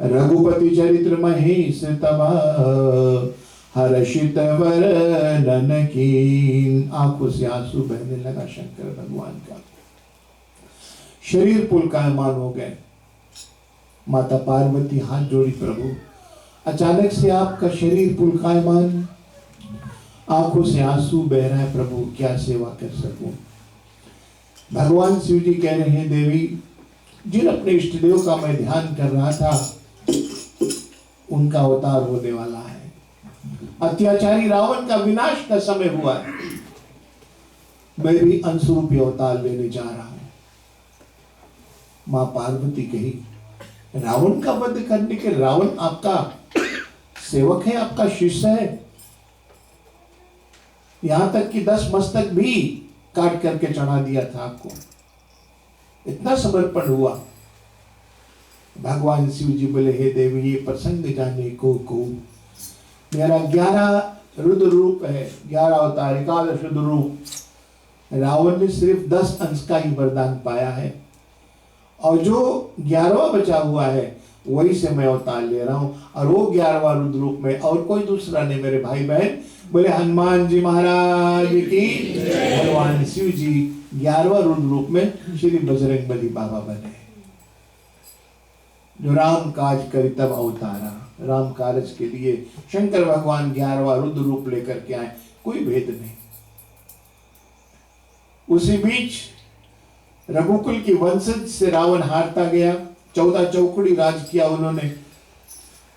A: रघुपति चरित्र महेश तबा, हर्षित वरनन की। आंखों से आंसू बहने लगा शंकर भगवान का। शरीर पुलकायमान हो गए। माता पार्वती हाथ जोड़ी, प्रभु अचानक से आपका शरीर पुलकायमान, आंखों से आंसू बह रहा है, प्रभु क्या सेवा कर सकूं। भगवान शिव जी कह रहे हैं, देवी जिन अपने इष्ट देव का मैं ध्यान कर रहा था उनका अवतार होने वाला है। अत्याचारी रावण का विनाश का समय हुआ है। मैं भी अंशरूपी अवतार लेने जा रहा हूं। मां पार्वती कही, रावण का वध करने के? रावण आपका सेवक है, आपका शिष्य है। यहां तक कि 10 मस्तक भी काट करके चढ़ा दिया था आपको। इतना समर्पण हुआ। भगवान शिव जी बोले, हे देवी ये प्रसंग जाने को मेरा 11 रुद्र रूप है, 11 अवतार, 11 रुद्र रूप। रावण ने सिर्फ 10 अंश का ही वरदान पाया है और जो 11वां बचा हुआ है वही से मैं अवतार ले रहा हूं। और वो 11वां रुद्र रूप में और कोई दूसरा नहीं मेरे भाई बहन। बोले हनुमान जी महाराज की, भगवान शिव जी 11वां रुद्र रूप में श्री बजरंगबली बाबा बने। जो राम काज करी तब अवतारा, राम कार्य के लिए शंकर भगवान 11वां रुद्र रूप लेकर के आए। कोई भेद नहीं। उसी बीच रघुकुल की वंशज से रावण हारता गया। 14 चौकड़ी राज किया उन्होंने।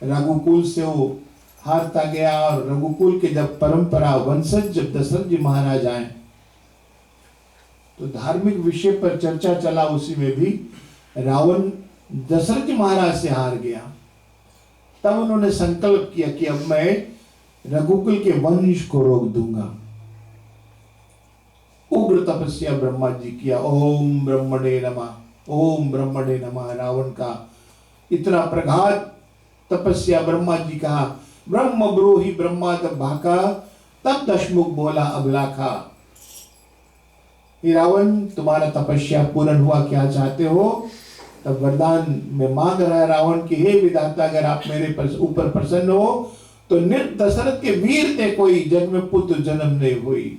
A: रघुकुल से वो हारता गया। और रघुकुल के जब परंपरा वंशज जब दशरथ जी महाराज आए तो धार्मिक विषय पर चर्चा चला। उसी में भी रावण दशरथ जी महाराज से हार गया। तब उन्होंने संकल्प किया कि अब मैं रघुकुल के वंश को रोक दूंगा। उग्र तपस्या ब्रह्मा जी किया। ओम ब्रह्मणे नमः, ओम ब्रह्मणे नमः। रावण का इतना प्रगाढ़ तपस्या, ब्रह्मा जी कहा ब्रह्म ब्रूहि ब्रह्मा तब भाका, तब दशमुख बोला अबलाखा। रावण तुम्हारा तपस्या पूर्ण हुआ, क्या चाहते हो? तब वरदान में मांग रहा है रावण की, हे विधाता अगर आप मेरे ऊपर प्रसन्न हो तो दशरथ के वीर थे कोई जग में पुत्र जन्म नहीं हुई।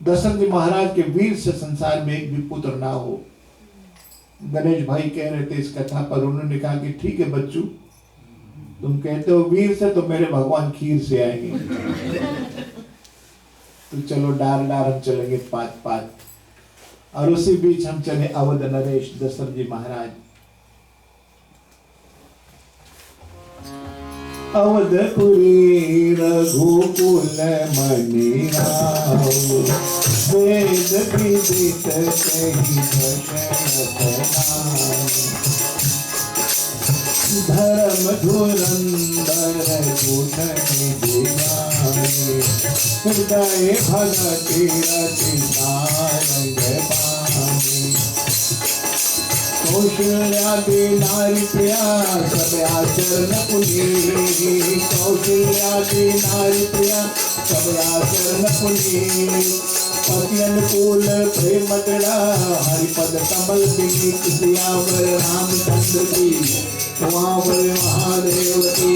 A: दशरथ जी महाराज के वीर से संसार में एक भी पुत्र ना हो। गणेश भाई कह रहे थे इस कथा पर, उन्होंने कहा कि ठीक है बच्चू, तुम कहते हो वीर से, तो मेरे भगवान खीर से आएंगे। तो चलो डार डार हम चलेंगे 5-5। और उसी बीच हम चले अवध नरेश दशरथ जी महाराज। अवधपुरी रघुकुल मनि राव, वेद विदित कहि धर्म धुरंधर गुणनि दिवाए, हृदय भगति रति सारंग पाए। कौशल्यादि नारी प्रिया सब आचरण पुनीत, कौशल्यादि नारी प्रिया सब आचरण पुनीत। पति अनुकूल प्रेम दृढ़ हरिपद कमल विनीत सियावर रामचंद्र की उमावर महादेव की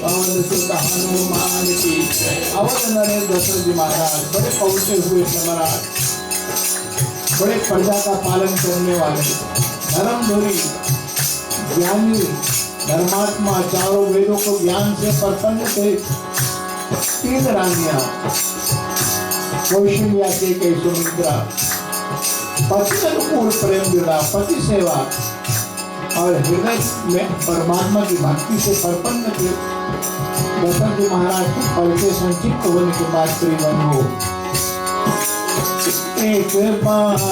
A: पवन सुत हनुमान की। अवध नरेंद्र दशरथ जी महाराज बड़े पहुंचे हुए सम्राट, बड़े प्रजा का पालन करने वाले, धर्मधुरी, ज्ञानी, धर्मात्मा, चारों वेदों को ज्ञान से प्रसन्न थे। तीन रानियां कौशल्या के सुमित्रा, पति अनुकूल प्रेम जुड़ा, पति सेवा और हृदय में परमात्मा की भक्ति से प्रपन्न थे। दशरथ जी महाराज का परिचय संक्षिप्त होने के बाद त्रिवन हो। एक बार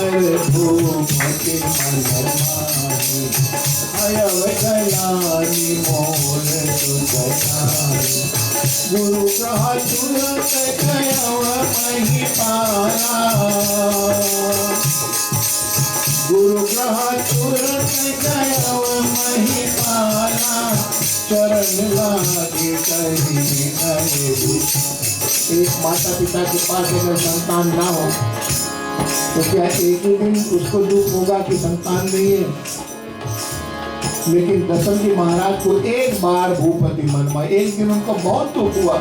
A: भूपति मन माही अयव कल्याणी मोल सुखदाई गुरु ग्रह तुरत गयव मही पारा गुरु ग्रह तुरत गयव मही पारा चरण लागे कही नये। एक माता पिता के पास अगर संतान ना हो तो क्या एक ही दिन उसको दुख होगा कि संतान नहीं है? लेकिन दशरथ जी महाराज को एक बार भूपति मनमा, एक दिन उनको बहुत दुख हुआ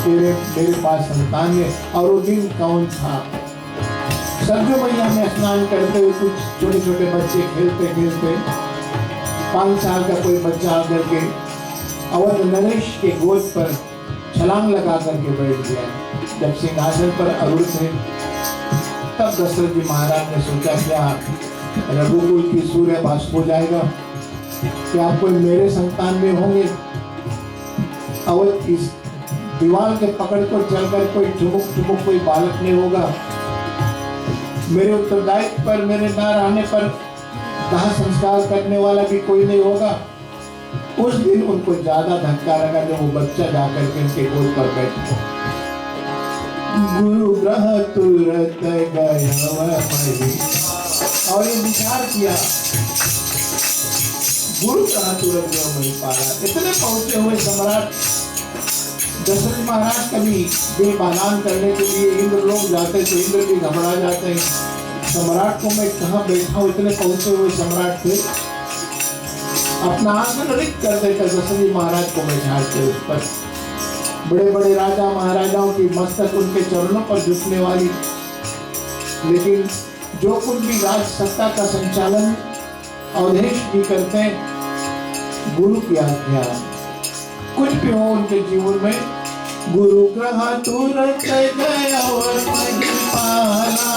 A: मेरे पास संतान है। और वो दिन कौन था? सरजू मैया में स्नान करते हुए कुछ छोटे छोटे बच्चे खेलते खेलते 5 साल का कोई बच्चा आकर के अवध नरेश के गोद पर छलांग लगा करके बैठ गया। जब सिंहासन पर अरूढ़ थे तब दशरथ जी महाराज ने सोचा क्या रघुकुल की सूर्य भास्प हो जाएगा, क्या कोई मेरे संतान में होंगे? अवध इस दीवार के पकड़ कर चलकर कोई ठुमुक ठुमुक कोई बालक नहीं होगा? मेरे उत्तरदायित्व पर मेरे न रहने पर दाह संस्कार करने वाला भी कोई नहीं होगा। उस दिन उनको ज्यादा धक्का लगा जब वो बच्चा जाकर के उनके गोद पर बैठा। गुरु ग्रह तुरत गयव मही, और ये विचार किया गुरु ग्रह तुरत गयव मही पारा। इतने पहुंचे हुए सम्राट दशरथ महाराज कभी बेबानान करने के लिए इंद्र लोग जाते थे, इंद्र भी घबरा जाते हैं सम्राट को मैं कहाँ बैठा हूँ। इतने पहुंचे हुए सम्राट थे, अपना आसन रिक्त कर देकर दशरथ जी महाराज को बैठाते उस पर। बड़े बड़े राजा महाराजाओं की मस्तक उनके चरणों पर झुकने वाली, लेकिन जो कुछ भी राज सत्ता का संचालन अवधेश भी करते हैं गुरु की आज्ञा, कुछ भी हो उनके जीवन में गुरु ग्रह तुरत गयव मही पारा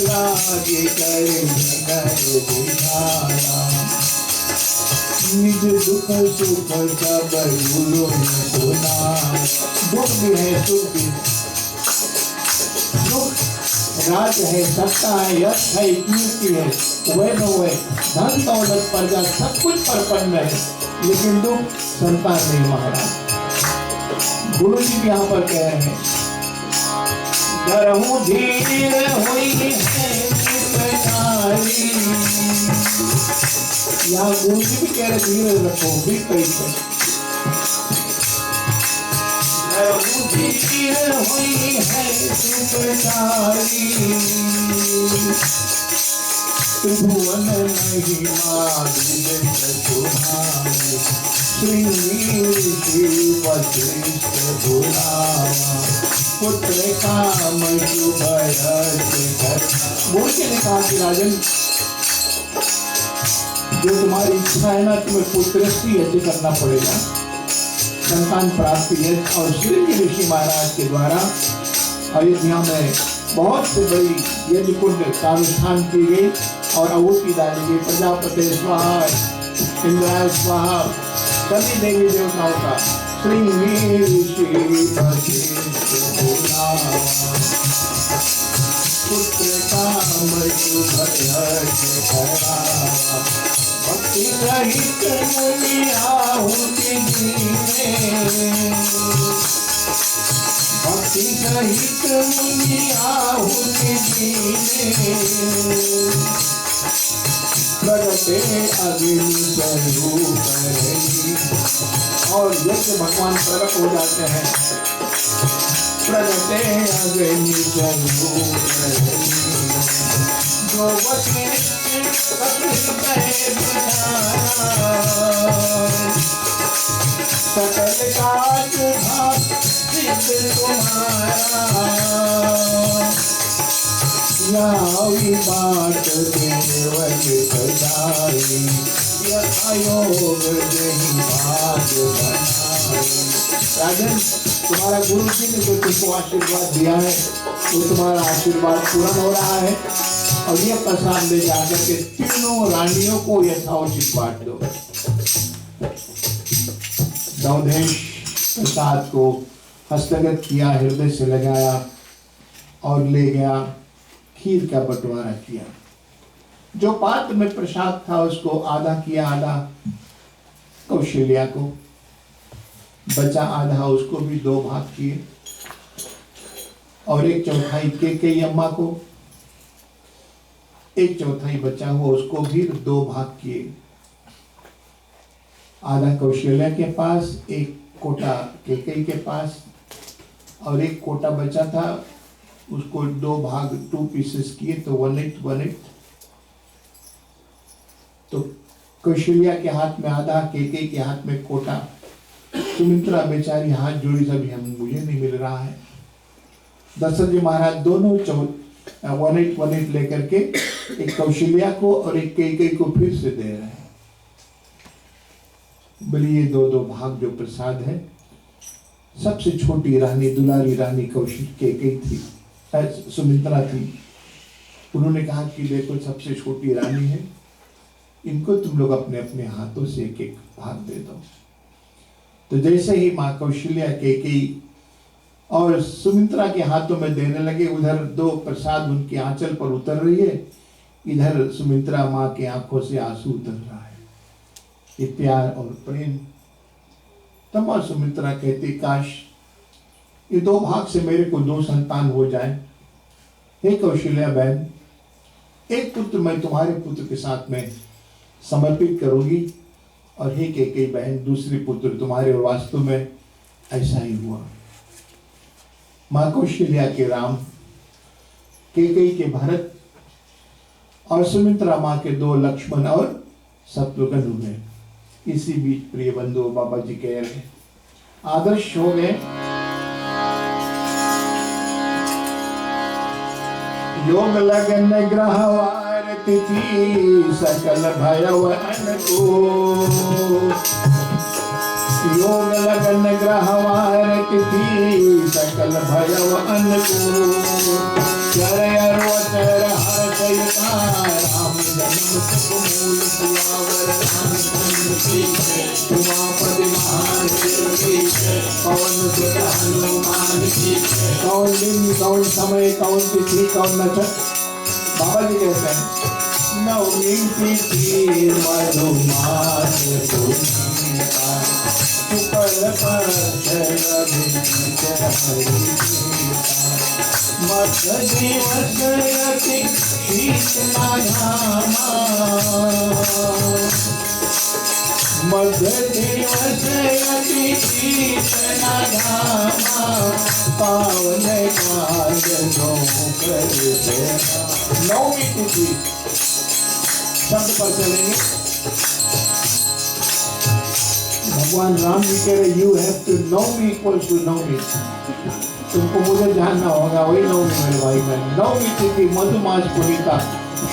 A: लागे करे नये बुझाया निज दुख सुख सब गुरु ने सुना। दुख भी है सुख भी, दुख राज है, सत्ता है, यश है, कीर्ति है, वैभव है, धन दौलत प्रजा सब कुछ प्रपन्न है, लेकिन दुख संतान नहीं महाराज। गुरु जी भी यहाँ पर कह रहे हैं करहूं धीर हुई है पिपकारी। यहाँ गुरु जी भी कह रहे धीरे रखो भी कैसे। करहूं धीर हुई है पिपकारी त्रिभुवन नहीं मारी तुम्हारी श्री वशिष्ठ बुलावा पुत्र काम शुभ बोल के ने कहा कि राजन जो तुम्हारी इच्छा है ना तुम्हें पुत्रस्त्री यज्ञ करना पड़ेगा, संतान प्राप्ति यज्ञ। और श्री ऋषि महाराज के द्वारा अयोध्या में बहुत से बड़ी यज्ञ कुंड का अनुष्ठान की गई और आहुति डाली गई। प्रजापति स्वाहा, इंद्राय स्वाहा, सभी देवी देवताओं का श्री ऋषि पुत्र काम भक्ति रहित मुनि आहुति दीने, भक्ति सहित मुनि आहुति दीने प्रगटे अग्नि स्वरूप रही। और यज्ञ भगवान प्रकट हो जाते हैं प्रगटे अग्नि जरूर जो वचन सकल काज सिद्ध तुम्हारा यावी बाट देवल सजाई योग नहीं भाग बनाई। राजन, तुम्हारा गुरु जी ने जो तुमको आशीर्वाद दिया है वो तुम्हारा आशीर्वाद पूर्ण हो रहा है और ये प्रसाद ले जाकर के तीनों रानियों को यथाउचित बांट दो। दौधेश प्रसाद को हस्तगत किया, हृदय से लगाया और ले गया, खीर का बंटवारा किया। जो पात्र में प्रसाद था उसको आधा किया, आधा कौशल्या को, बचा आधा उसको भी 2 भाग किए और 1/4 कैकेयी अम्मा को, 1/4 बचा हुआ उसको भी 2 भाग किए। आधा कौशल्या के पास, 1 कोटा कैकेयी के पास और 1 कोटा बचा था उसको 2 भाग 2 पीसेस किए तो 1/8। तो कौशल्या के हाथ में आधा, कैकेयी के हाथ में कोटा। सुमित्रा बेचारी हाथ जोड़ी, सभी हम मुझे नहीं मिल रहा है। दशरथ जी महाराज दोनों 1/8 लेकर के एक कौशल्या को और एक कैकेयी को फिर से दे रहे हैं। बोले ये 2 भाग जो प्रसाद है, सबसे छोटी रानी, दुलारी रानी कैकेयी थी, सुमित्रा थी। उन्होंने कहा कि देखो सबसे छोटी रानी है, इनको तुम लोग अपने अपने हाथों से 1-1 भाग दे दो। तो जैसे ही माँ कौशल्या, कैकेयी और सुमित्रा के हाथों में देने लगे, उधर 2 प्रसाद उनकी आंचल पर उतर रही है, इधर सुमित्रा माँ की आंखों से आंसू उतर रहा है। ये प्यार और प्रेम। तब माँ सुमित्रा कहती काश ये 2 भाग से मेरे को 2 संतान हो जाए। हे कौशल्या बहन, 1 पुत्र मैं तुम्हारे पुत्र के साथ में समर्पित करूंगी और हे कैकेयी बहन, दूसरे पुत्र तुम्हारे। और वास्तव में ऐसा ही हुआ। माँ कौशल्या के राम, कैकेयी के भरत और सुमित्रा माँ के 2 लक्ष्मण और शत्रुघ्न हुए। इसी बीच प्रिय बंधु बाबा जी कह रहे हैं आदर्श हो गए। योग लगन ग्रहवार तिथि सकल भयव अनको। योग लगन ग्रहवार तिथि सकल भयव अनको। चर अरोचर हर सहिता राम जन्म सुख मूल सुआवर रामचंद्र की उमापति महान पवन सुत हनुमान की। कौन दिन, कौन समय, कौन तिथि, कौन नक्षत्र? बाबा जी कहते हैं नवमी तिथि मधुमास पूर्णिमा शुक्ल पक्ष मध्य दिवस अति शीतला घामा। मध्य दिवस अति शीतला घामा पावन काजनों करते। नवमी तिथि शब्द पर चलेंगे। भगवान राम जी कह रहे you have to know me equals to know me. तुमको मुझे जानना होगा, वही नवमी मेरे भाई बहन। नवमी तिथि मधुमास पुनीता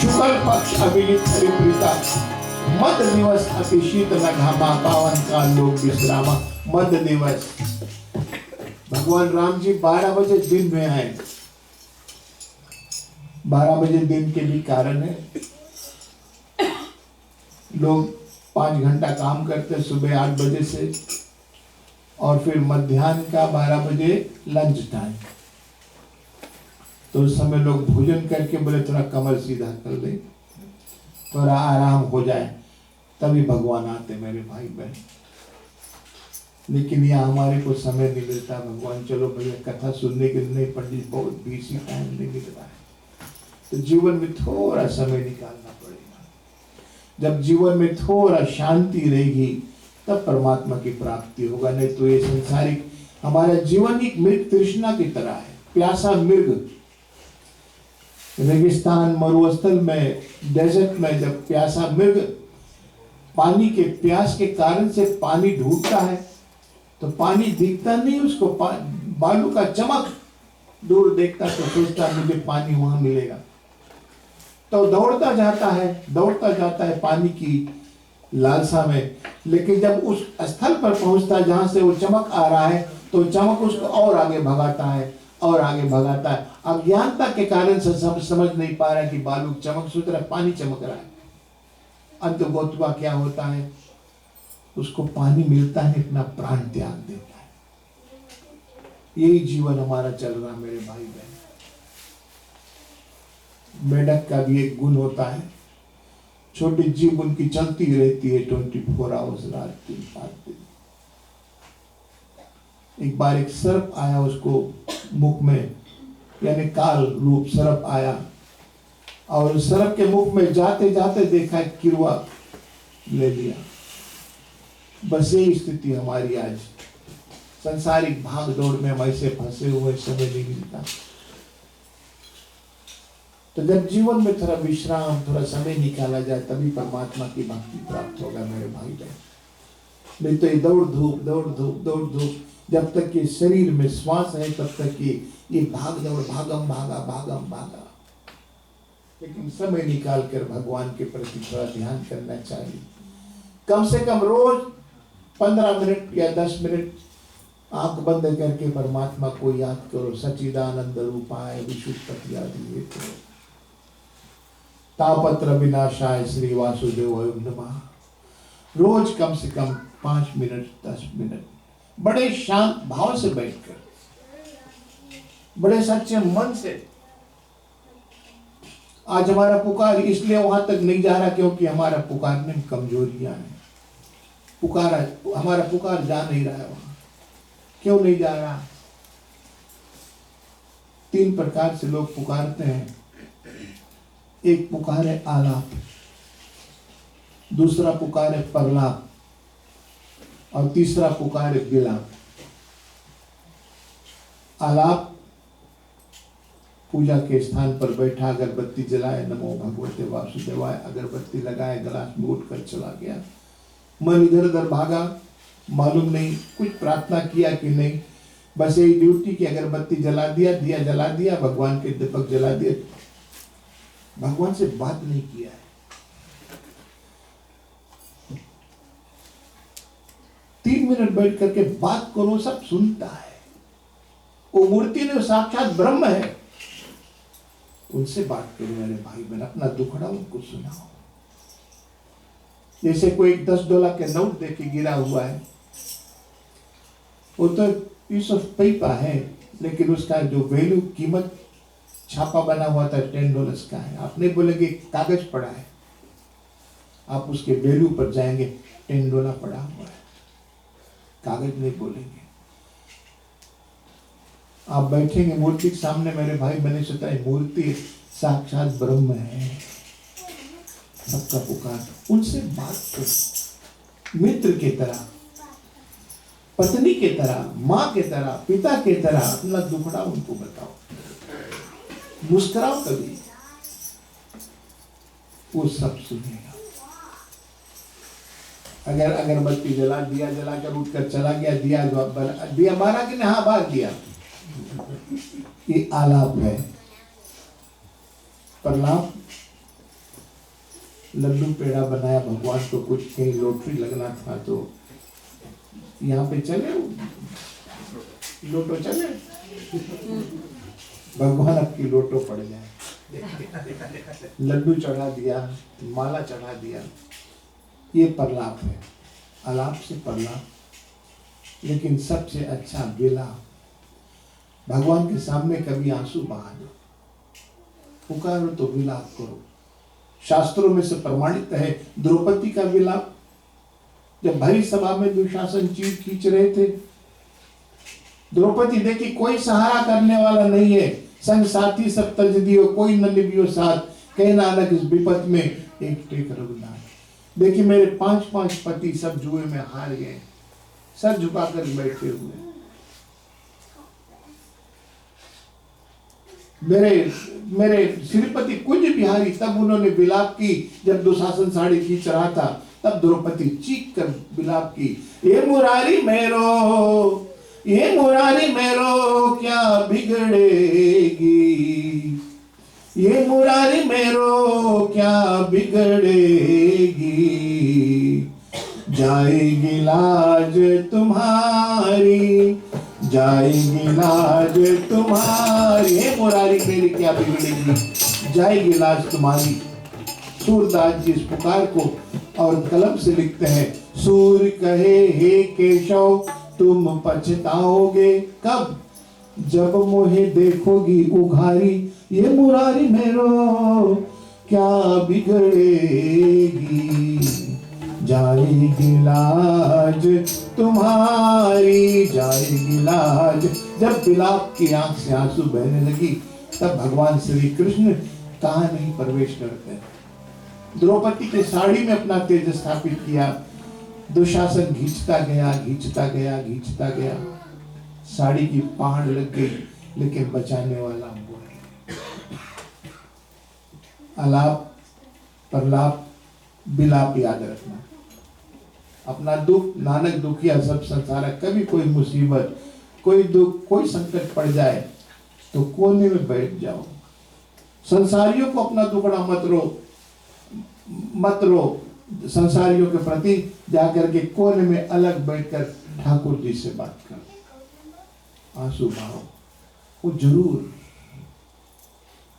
A: शुक्ल पक्ष अभिलित परिप्रीता मध्य दिवस अति शीतल घामा पावन का लोक विश्रामा। मध्य दिवस भगवान राम जी 12 बजे दिन में आए। 12 बजे दिन के भी कारण है। लोग 5 घंटा काम करते सुबह 8 बजे से और फिर मध्याह्न का 12 बजे लंच टाइम। तो उस समय लोग भोजन करके बोले थोड़ा कमर सीधा कर ले, थोड़ा आराम हो जाए, तभी भगवान आते मेरे भाई बहन। लेकिन यहाँ हमारे को समय नहीं मिलता। भगवान चलो भैया कथा सुनने के लिए, नहीं पंडित बहुत बिजी, टाइम नहीं मिल रहा है। तो जीवन में थोड़ा समय निकालना पड़ेगा। जब जीवन में थोड़ा शांति रहेगी तब परमात्मा की प्राप्ति होगा। नहीं तो ये संसारिक हमारा जीवन एक मृग तृष्णा की तरह है, प्यासा मृग। रेगिस्तान मरुस्थल में, डेजर्ट में जब प्यासा मृग पानी के प्यास के कारण से पानी ढूंढता है तो पानी दिखता नहीं उसको, बालू का चमक दूर देखता तो सोचता मुझे पानी वहां मिलेगा, तो दौड़ता जाता है पानी की लालसा में। लेकिन जब उस स्थल पर पहुंचता है जहां से वो चमक आ रहा है तो चमक उसको और आगे भगाता है और आगे भगाता है। अज्ञानता के कारण से समझ नहीं पा रहा है कि बालू चमक सूत्र है, पानी चमक रहा है। अंत गोतवा क्या होता है, उसको पानी मिलता है, अपना प्राण त्याग देता है। यही जीवन हमारा चल रहा मेरे भाई बहन। मेढक का भी एक गुण होता है, छोटी जीव उनकी चलती रहती है 24 आवर्स, रात दिन 7 दिन। एक बार एक सर्प आया उसको मुख में, यानी काल रूप सर्प आया और सर्प के मुख में जाते जाते देखा किरवा ले लिया। बस यही स्थिति हमारी आज, संसारिक भाग दौड़ में हम ऐसे फंसे हुए, समय नहीं मिलता। तो जब जीवन में थोड़ा विश्राम, थोड़ा समय निकाला जाए तभी परमात्मा की भक्ति प्राप्त होगा मेरे भाई बहन। नहीं तो ये दौड़ धूप जब तक ये शरीर में श्वास है तब तक ये भाग दौड़, भागम भागा। लेकिन समय निकाल कर भगवान के प्रति थोड़ा ध्यान करना चाहिए। कम से कम रोज 15 मिनट या 10 मिनट आंख बंद करके परमात्मा को याद करो। सच्चिदानंद रूपाय विशुद्धपत्यादि तापत्र विनाशाय श्री वासुदेवाय नमः। रोज कम से कम 5 मिनट 10 मिनट बड़े शांत भाव से बैठकर, बड़े सच्चे मन से। आज हमारा पुकार इसलिए वहां तक नहीं जा रहा क्योंकि हमारा पुकारने में कमजोरियां हैं। हमारा पुकार जा नहीं रहा है वहां। क्यों नहीं जा रहा? 3 प्रकार से लोग पुकारते हैं। एक पुकार है आलाप, दूसरा पुकार है परलाप और तीसरा पुकार है विलाप। आलाप पूजा के स्थान पर बैठा अगरबत्ती जलाए, नमो भगवते वासुदेवाय, अगरबत्ती लगाए, गलास में उठकर चला गया। मन इधर उधर भागा, मालूम नहीं कुछ प्रार्थना किया कि नहीं, बस यही ड्यूटी की अगरबत्ती जला दिया, दिया जला दिया, भगवान के दीपक जला दिए, भगवान से बात नहीं किया है। 3 मिनट बैठ करके बात करो, सब सुनता है। वो मूर्ति ने साक्षात ब्रह्म है, उनसे बात करो मेरे भाई बहन, अपना दुखड़ा उनको सुनाओ। जैसे कोई $10 के नोट देके गिरा हुआ है, वो तो पीस ऑफ पेपर है, लेकिन उसका जो वैल्यू, कीमत, छापा बना हुआ था $10 का है। आप नहीं बोलेंगे कागज पड़ा है, आप उसके वैल्यू पर जाएंगे, $10 पड़ा हुआ है, कागज नहीं बोलेंगे। आप बैठेंगे मूर्ति के सामने मेरे भाई बने, सोता है मूर्ति साक्षात ब्रह्म है, सबका पुकार, उनसे बात करो। मित्र की तरह, पत्नी की तरह, माँ की तरह, पिता की तरह अपना दुखड़ा उनको बताओ, मुस्कुराओ, कभी वो सब सुनेगा। अगर अगरबत्ती जला दिया, जलाकर उठकर चला गया, दिया मारा कि नहीं? हाँ, बार दिया, ये आलाप है। परलाप, लड्डू पेड़ा बनाया भगवान को, कुछ कहीं लॉटरी लगना था तो यहाँ पे चले, लोटो चले, भगवान आपकी लोटो पड़ जाए। लड्डू चढ़ा दिया, माला चढ़ा दिया, ये परलाप है। आलाप से परलाप, लेकिन सबसे अच्छा विलाप। भगवान के सामने कभी आंसू बहा दो, पुकारो तो विलाप करो। शास्त्रों में से प्रमाणित है द्रौपदी का विलाप। जब भरी सभा में दुशासन चीर खींच रहे थे, द्रौपदी देखी कोई सहारा करने वाला नहीं है, संग साथी सब तज दियो, कोई न निभियो साथ, कह नानक इस विपत में एक टेक रघुनाथ। देखिए मेरे 5 पति सब जुए में हार गए, सर झुकाकर बैठे हुए। मेरे मेरे श्रीपति कुंज बिहारी, तब उन्होंने विलाप की। जब दुशासन साड़ी खींच रहा था तब द्रौपदी चीख कर विलाप की, ये मुरारी मेरो, ये मुरारी मेरो क्या बिगड़ेगी, ये मुरारी मेरो क्या बिगड़ेगी, जाएगी लाज तुम्हारी, जाएगी लाज तुम्हारी, हे मुरारी मेरी क्या बिगड़ेगी, जाएगी लाज तुम्हारी। सूरदास जी इस पुकार को और कलम से लिखते हैं, सूर कहे हे केशव तुम पछताओगे कब, जब मोहे देखोगी उघारी, ये मुरारी मेरो क्या बिगड़ेगी, जाएगी लाज तुम्हारी, जाएगी लाज। जब विलाप की आंख से आंसू बहने लगी तब भगवान श्री कृष्ण कहाँ नहीं प्रवेश करते, द्रौपदी के साड़ी में अपना तेज स्थापित किया। दुशासन घींचता गया, घींचता गया, घींचता गया, साड़ी की पहाड़ लग गई, लेकिन बचाने वाला वो है। आलाप प्रलाप विलाप याद रखना। अपना दुख, नानक दुखिया सब संसार, कभी कोई मुसीबत, कोई दुख, कोई संकट पड़ जाए तो कोने में बैठ जाओ। संसारियों को अपना दुखड़ा मत रो, संसारियों के प्रति जाकर के कोने में अलग बैठकर ठाकुर जी से बात करो, आंसू बहाओ, वो जरूर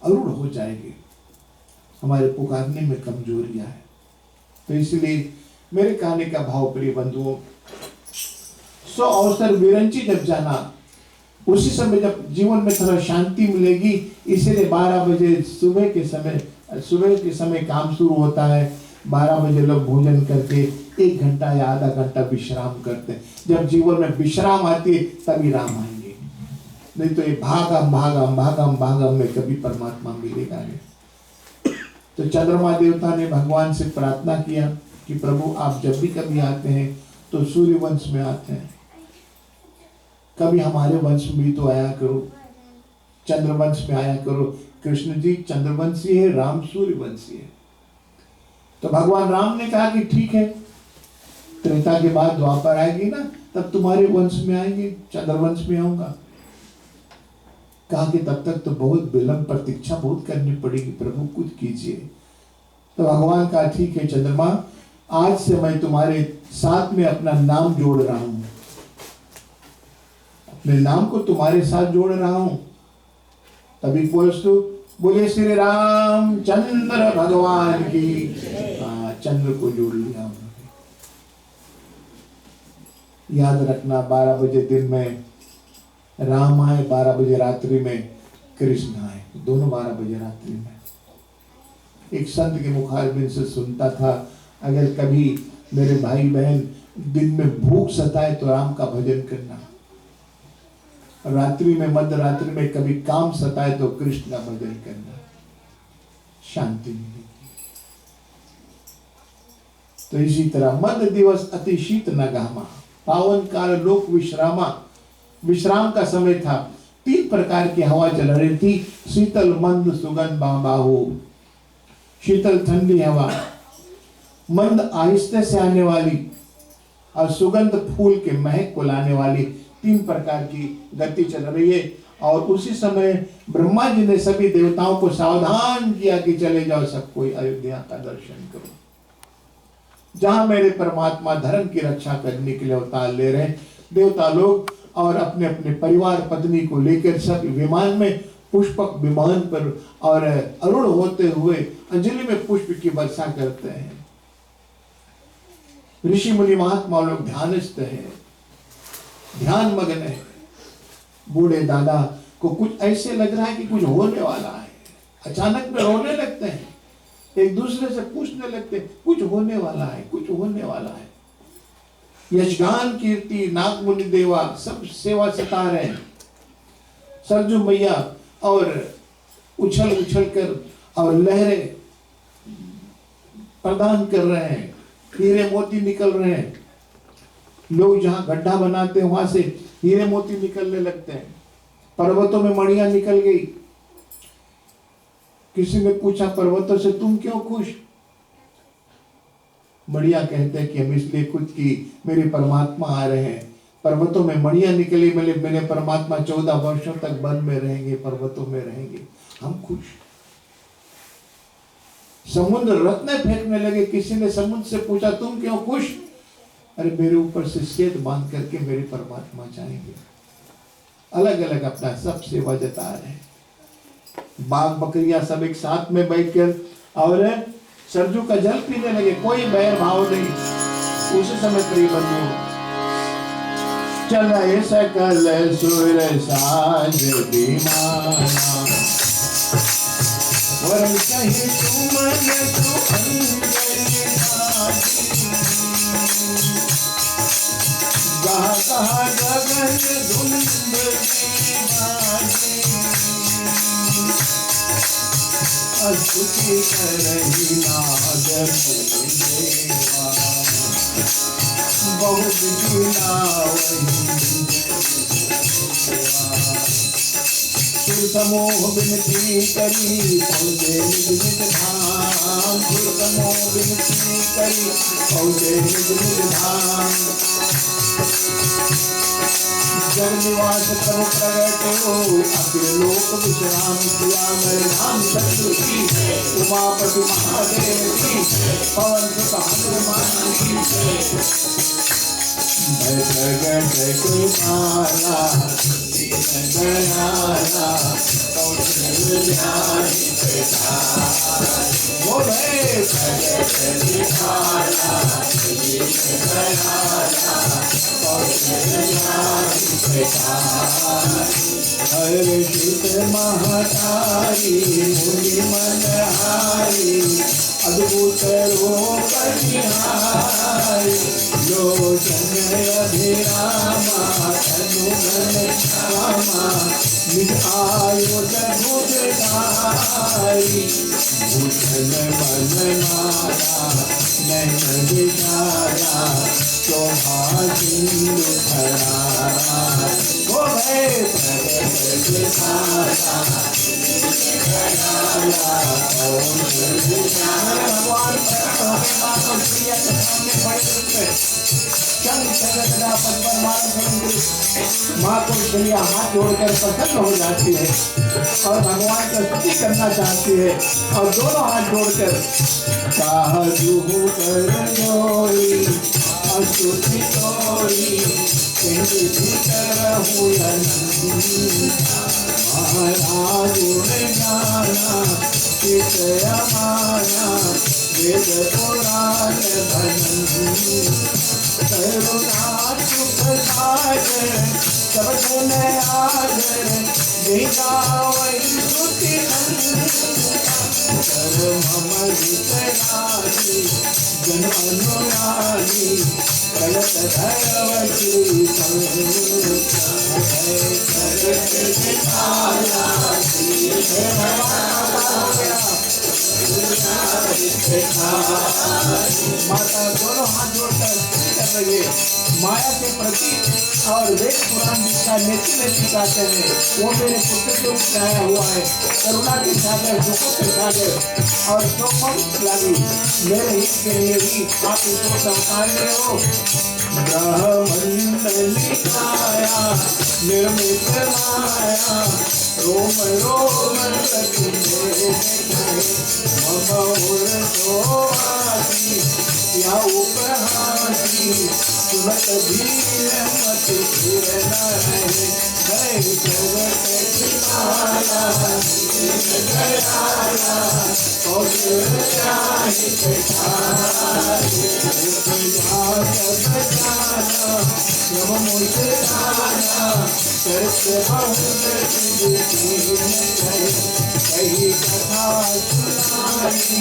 A: अरूढ़ हो जाएगी। हमारे पुकारने में कमजोरियां है, तो इसलिए मेरे कहने का भाव प्रिय बंधुओं, सो अवसर विरंची जब जाना, उसी समय जब जीवन में थोड़ा शांति मिलेगी, इसीलिए 12 बजे सुबह के समय काम शुरू होता है। 12 बजे लोग भोजन करके 1 घंटा या आधा घंटा विश्राम करते हैं। जब जीवन में विश्राम आती है तभी राम आएंगे, नहीं तो ये भागम भागम भागम भागम में कभी परमात्मा मिलेगा नहीं। तो चंद्रमा देवता ने भगवान से प्रार्थना किया कि प्रभु आप जब भी कभी आते हैं तो सूर्य वंश में आते हैं, कभी हमारे वंश में भी तो आया करो, चंद्रवंश में आया करो। कृष्ण जी चंद्रवंशी है, राम सूर्यवंशी है। तो भगवान राम ने कहा कि ठीक है, त्रेता के बाद द्वापर आएगी ना, तब तुम्हारे वंश में आएंगे, चंद्रवंश में आऊंगा। कहा कि तब तक तो बहुत विलंब, प्रतीक्षा बहुत करनी पड़ेगी, प्रभु कुछ कीजिए। तो भगवान कहा ठीक है चंद्रमा, आज से मैं तुम्हारे साथ में अपना नाम जोड़ रहा हूं, अपने नाम को तुम्हारे साथ जोड़ रहा हूं। तभी पोस्तु बोले श्री राम चंद्र भगवान की, चंद्र को जोड़ लिया उन्होंने। याद रखना 12 बजे दिन में राम आए, 12 बजे रात्रि में कृष्ण आए, दोनों 12 बजे रात्रि में। एक संत के मुखारबिंद से सुनता था, अगर कभी मेरे भाई बहन दिन में भूख सताए तो राम का भजन करना, रात्रि में मध्य रात्रि में कभी काम सताए तो कृष्ण का भजन करना, शांति मिलेगी। तो इसी तरह मध्य दिवस अति शीत न घामा, पावन काल लोक विश्रामा, विश्राम का समय था। 3 प्रकार की हवा चल रही थी, शीतल मंद सुगंध बाहु, शीतल ठंडी हवा, मंद आहिस्ते से आने वाली, और सुगंध फूल के महक को लाने वाली। 3 प्रकार की गति चल रही है। और उसी समय ब्रह्मा जी ने सभी देवताओं को सावधान किया कि चले जाओ सब कोई अयोध्या का दर्शन करो, जहां मेरे परमात्मा धर्म की रक्षा करने के लिए अवतार ले रहे हैं। देवता लोग और अपने अपने परिवार पत्नी को लेकर सब विमान में, पुष्पक विमान पर, और अरुण होते हुए अंजलि में पुष्प की वर्षा करते हैं। ऋषि मुनि महात्मा लोग ध्यानस्थ हैं, ध्यान मग्न है। बूढ़े दादा को कुछ ऐसे लग रहा है कि कुछ होने वाला है, अचानक में रोने लगते हैं, एक दूसरे से पूछने लगते हैं कुछ होने वाला है, कुछ होने वाला है। यशगान कीर्ति नाग मुनि देवा सब सेवा सता रहे हैं, सरजू मैया और उछल उछल कर और लहरें प्रदान कर रहे हैं, हीरे मोती निकल रहे हैं। लोग जहां गड्ढा बनाते हैं वहां से हीरे मोती निकलने लगते हैं, पर्वतों में मणियां निकल गई, किसी ने पूछा पर्वतों से तुम क्यों खुश? मणिया कहते हैं कि हम इसलिए खुद की मेरे परमात्मा आ रहे हैं। पर्वतों में मणिया निकली, मेरे परमात्मा 14 वर्षों तक वन में रहेंगे, पर्वतों में रहेंगे, हम खुश। समुद्र रत्न फेंकने लगे। किसी ने समुद्र से पूछा तुम क्यों खुश? अरे मेरे ऊपर से सेत बांध करके मेरे परमात्मा जाएंगे। अलग अलग अपना सब सेवा जता रहे हैं। बाघ बकरियां सब एक साथ में बैठकर और सरजू का जल पीने लगे, कोई बैर भाव नहीं। उस समय प्रिय बंधु चलाए सकल सुर साज विमाना, वरन कहीं तुमन तू अंजलि कहा कहा गगन धुंध स्तुति करही नागर देवा, बहुत जीना सुर समूह विनती करी पहुँचे निज निज धाम, सुर समूह विनती करी पहुँचे निज निज धाम। जन निवास प्रभु प्रगट हो, अखिल लोक विश्राम किया मेरे धाम शत्रु की, उमापति महादेव की, पवन सुत हनुमान की। प्रगट कृपाला दीन दयाला, वो भय प्रगट कृपाला दीन दयाला, हर्षित महतारी मुनि मनहारी, अद्भुत रूप निहारी, लोचन अभिरामा तनुगन श्यामा, निज आयुध भुजधारी, भूषण मन माला नैन विचारा, शोभा सिंधु धरा, वो भय प्रगट कृपाला भगवान माँ को प्रिया हाथ जोड़कर प्रसन्न हो जाती है और भगवान का स्तुति करना चाहती है, और दोनों हाथ जोड़कर साधु कर जोड़ी स्तुति तोड़ी, महाराज जाना चित अमाना, वेद पुराण भजन, करुणा सुख सागर सब गुण आगर, गावई स्तुति कर मम हितयागी, जन अनुरागी, प्रगट धरवती माता दोनों हाथ जोड़कर कर रही है। माया के प्रति और वेद पुराण जिसका नेति नेति कहते हैं, वो मेरे पुत्र के रूप में आया हुआ है। करुणा के सागर, दुखों के सागर और जो मत लागी मेरे हित के लिए भी आप इसको संभालने हो। ब्रह्मंडली काया निर्मित माया, रोम रोम प्रति या उपहासी, सुनत धीर मत धीर न रहे, भय प्रगट कृपाला दयाला, कौशल चाहित ठाई, बचाना नव मुझे जाना, करते बहुत कही कथा सुनाई,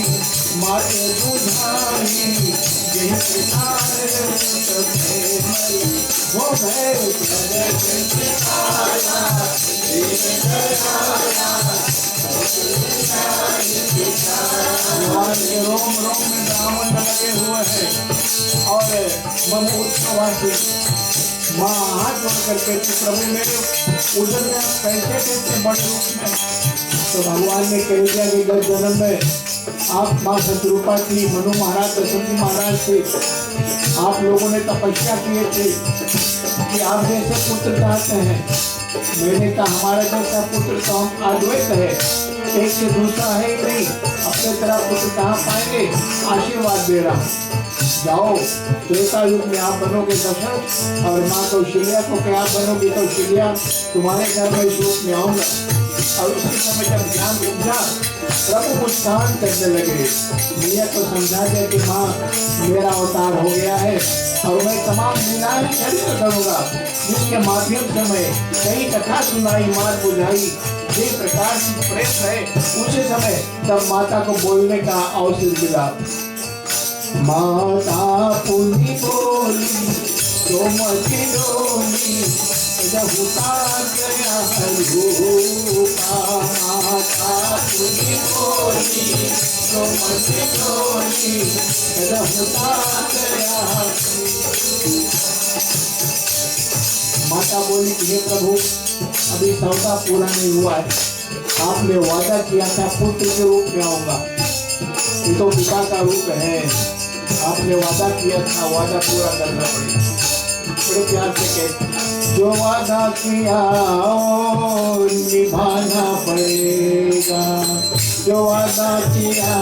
A: मात बुझाई, यही वो भय प्रगट कृपाला दीन दयाला, रोम रोम में ब्राह्मण लगे हुए हैं और मम उत्सवासी माँ हाथ जोड़ करके प्रभु मेरे उधर में आप कैसे कैसे बड़े रूप में तो भगवान ने कह दिया कि गत जन्म में आप माँ शत्रुपा की, मनु महाराज, दशरथी महाराज से आप लोगों ने तपस्या किए थे कि आप जैसे पुत्र चाहते हैं। मैंने कहा हमारा जैसा पुत्र तो हम अद्वैत है, एक से दूसरा है ही नहीं, अपने तरह पुत्र कहाँ पाएंगे। आशीर्वाद दे रहा हूँ, जाओ त्रेता युग में आप बनोगे दशरथ और माँ कौशल्या को क्या आप बनोगे कौशल्या, तुम्हारे घर में इस रूप में आऊंगा। और उसी समय जब ज्ञान उपजा प्रभु कुछ काम करने लगे, मैया को समझा दिया कि माँ मेरा अवतार हो गया है और मैं तमाम लीलाएं चरित्र करूंगा, जिसके माध्यम से मैं कई कथा सुनाई, मात बुझाई, जिस प्रकार की प्रेम है। उसी समय तब माता को बोलने का अवसर मिला। माता पुनि बोली तो मति डोली, जहुता गया रूपा। माता पुनि बोली तो मति डोली, जहुता गया। माता बोली कि हे प्रभु, अभी सौदा पूरा नहीं हुआ है, आपने वादा किया था पुत्र के रूप में आऊंगा, ये तो पिता का रूप है, आपने वादा किया था, वादा पूरा करना पड़ेगा। बड़े प्यार से कहते, जो वादा किया ओ निभाना पड़ेगा, जो वादा किया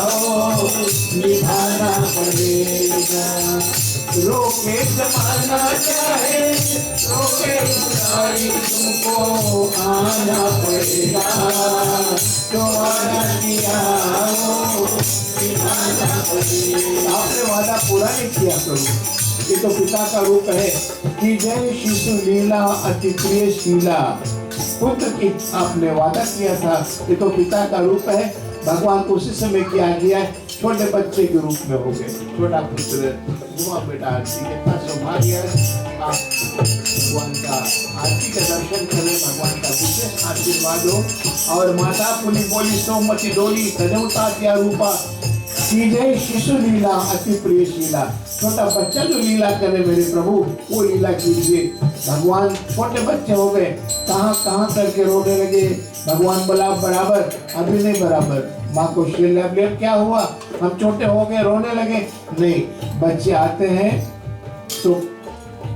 A: ओ निभाना पड़ेगा। रोके जमाना चाहे रोके बुराई, तुमको आना पड़ेगा, जो वादा किया ओ निभाना पड़ेगा। आपने वादा पूरा नहीं किया करो, ये तो पिता का रूप है कि जय शिशु लीला अति प्रिय शीला। पुत्र की आपने वादा किया था, ये तो पिता का रूप है। भगवान को उसी समय किया गया है, छोटे बच्चे के रूप में हो गए, छोटा पुत्र हुआ बेटा। आरती कितना सौभाग्य है, आप भगवान का आरती का दर्शन करें, भगवान का विशेष आशीर्वाद हो। और माता पुनि बोली सो मति डोली, सजौता क्या रूपा, की जय शिशु लीला अति प्रिय शीला। छोटा बच्चा जो लीला करे मेरे प्रभु, वो लीला कीजिए। भगवान छोटे बच्चे हो गए, कहाँ कहाँ करके रोने लगे। भगवान बोला बराबर, अभी नहीं बराबर। माँ को शीला क्या हुआ, हम छोटे हो गए रोने लगे। नहीं, बच्चे आते हैं तो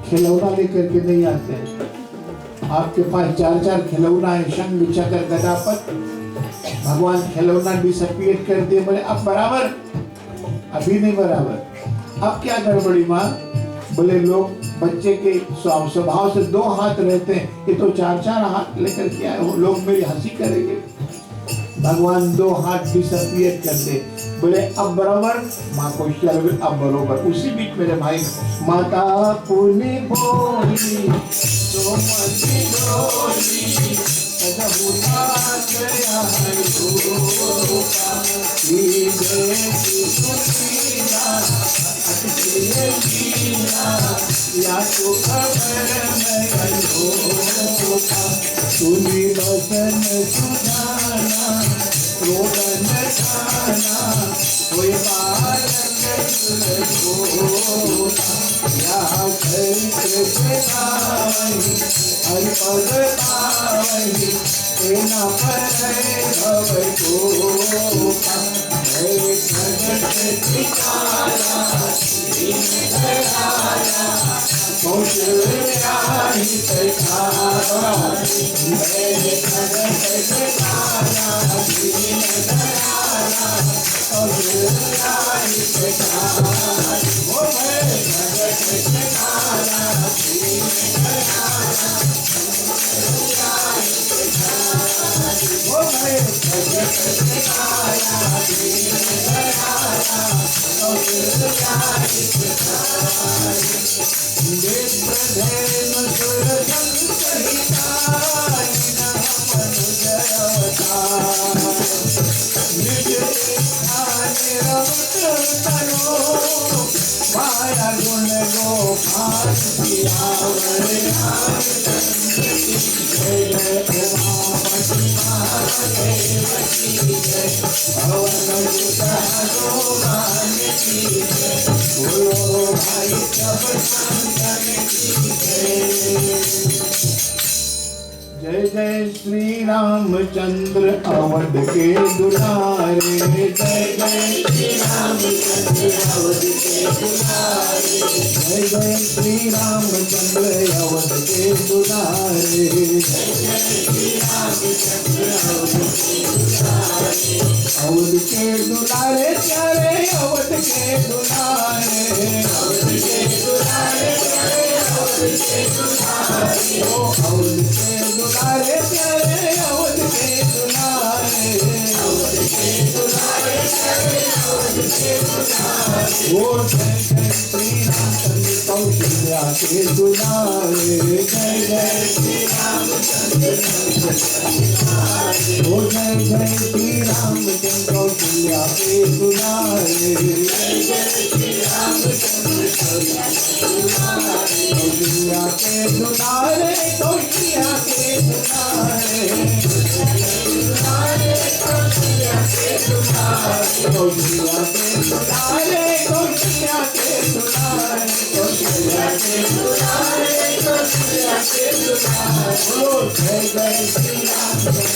A: खिलौना लेकर के नहीं आते हैं। आपके पास 4-4 खिलौना है, शंख चक्र गदा पद्म, भगवान खिलौना डिसअपियर कर दिए। बोले अब बराबर, अभी नहीं बराबर। अब क्या गड़बड़ी माँ? बोले लोग बच्चे के स्वभाव से 2 हाथ रहते हैं, ये तो 4-4 हाथ लेकर के आए हो, लोग मेरी हंसी करेंगे। भगवान 2 हाथ डिसअपियर कर दे। बोले अब बराबर, माँ को चल अब बरोबर। उसी बीच मेरे भाई माता पुनि बोली तो मति डोली, जहुता गया रूपा। की जय शिशु लीला अति प्रिय शीला, या तो खबर में लोका। सुनी वचन सुनाना रोगन खाना, कोई बालक यहाँ चरित्र बतावही, हरि पद पावही, तेना पर भव गोपा। जगत पितारा दीन दयाला, कौशल्या हित धारा। जगत पितारा दीन दयाला, कौशल्या हित धारा। ओ जगत पितारा दीन दयाला, कौशल्या हित धारा। ओ जगत पितारा दीन दयाला, कौशल्या हित धारा। नेत्र धेनु सुर संसहिता, मनुज अवतार। निज स्थान रमत तनो, माया गुण गोपाल पियावर नाम। जय जय उमापति महादेव की जय, पवन सुत हनुमान की जय, बोलो भाई सब संतन की जय। जय जय श्री रामचंद्र अवध के दुलारे, जय जय श्री रामचंद्र अवध के दुलारे, जय जय श्री रामचंद्र अवध के दुलारे, जय जय श्री रामचंद्र अवध के दुलारे, अवध के दुलारे प्यारे अवध के दुलारे, अवध के दुलारे प्यारे अवध के दुलारे, ओ अवध के दुलारे प्यारे अवध के दुलारे, अवध के दुलारे प्यारे अवध के दुलारे, ओ जय जय श्री रामचंद्र कौशल्या के दुलारे, जय जय श्री रामचंद्र ओ जय जय श्री रामचंद्र कौशल्या के दुलारे, जय जय श्री रामचंद्र कौशल्या के दुलारे, कौशल्या के दुलारे, कौशल्या के दुलारे, कौशल्या के दुलारे, कौशल्या के दुलारे, कौशल्या के दुलारे, कौशल्या के दुलारे, बोलो जय जय श्री रामचंद्र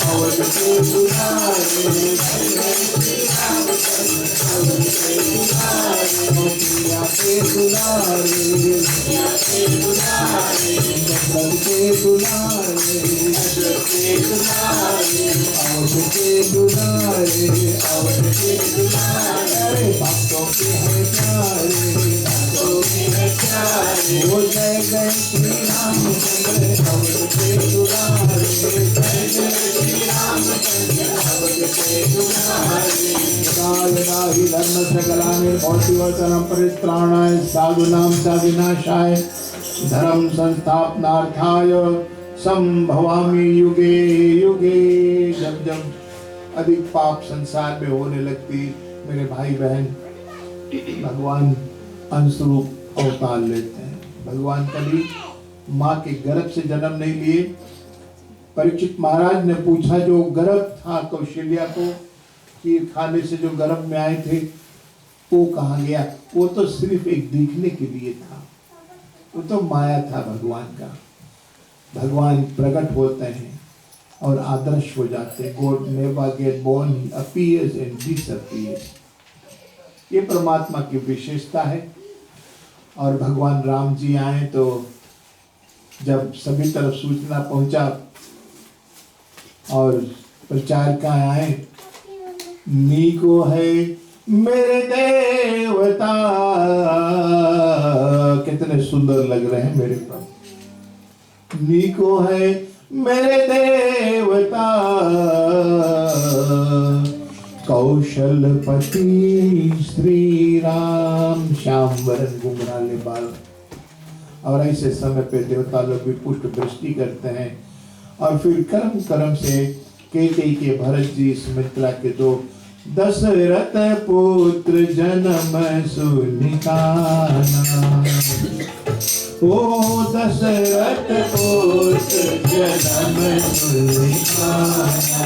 A: अवध के दुलारे, जय जय श्री रामचंद्र अवध के दुलारे, कौशल्या के दुलारे, कौशल्या के दुलारे, दशरथ के दुलारे, दशरथ के दुलारे, अवध के दुलारे, अवध के दुलारे, भक्तों के हैं प्यारे, भक्तों के हैं प्यारे, ओ जय जय श्री रामचंद्र अवध के दुलारे, जय जय श्री रामचंद्र अवध के दुलारे, कालराहि धर्म सकलानि भौतिवर्तनं परित्राणाय साधूनां च विनाशाय धर्म संस्थापनार्थाय संभवामि युगे युगे। जब जब अधिक पाप संसार में होने लगती मेरे भाई बहन भगवान अंशरूप अवतार लेते हैं। भगवान कभी माँ के गर्भ से जन्म नहीं लिए। परीक्षित महाराज ने पूछा जो गर्भ था कौशल्या को खीर खाने से जो गर्भ में आए थे वो कहाँ गया? वो तो सिर्फ एक दिखने के लिए था, वो तो माया था भगवान का। भगवान प्रकट होते हैं और आदर्श हो जाते हैं। God never get born, he appears and disappears। ये परमात्मा की विशेषता है। और भगवान राम जी आए तो जब सभी तरफ सूचना पहुंचा और प्रचारक आए, नीको है मेरे देवता, कितने सुंदर लग रहे हैं मेरे प्रभु। नीको है मेरे देवता, कौशलपति श्री राम। श्याम वरण घुंघराले बाल। और ऐसे समय पे देवता लोग भी पुष्प वृष्टि करते हैं। और फिर कर्म कर्म से केकई के भरत जी सुमित्रा के दो दशरथ पुत्र जन्म सुनिकाना। ओ दशरथ पुत्र जन्म सुनिकाना,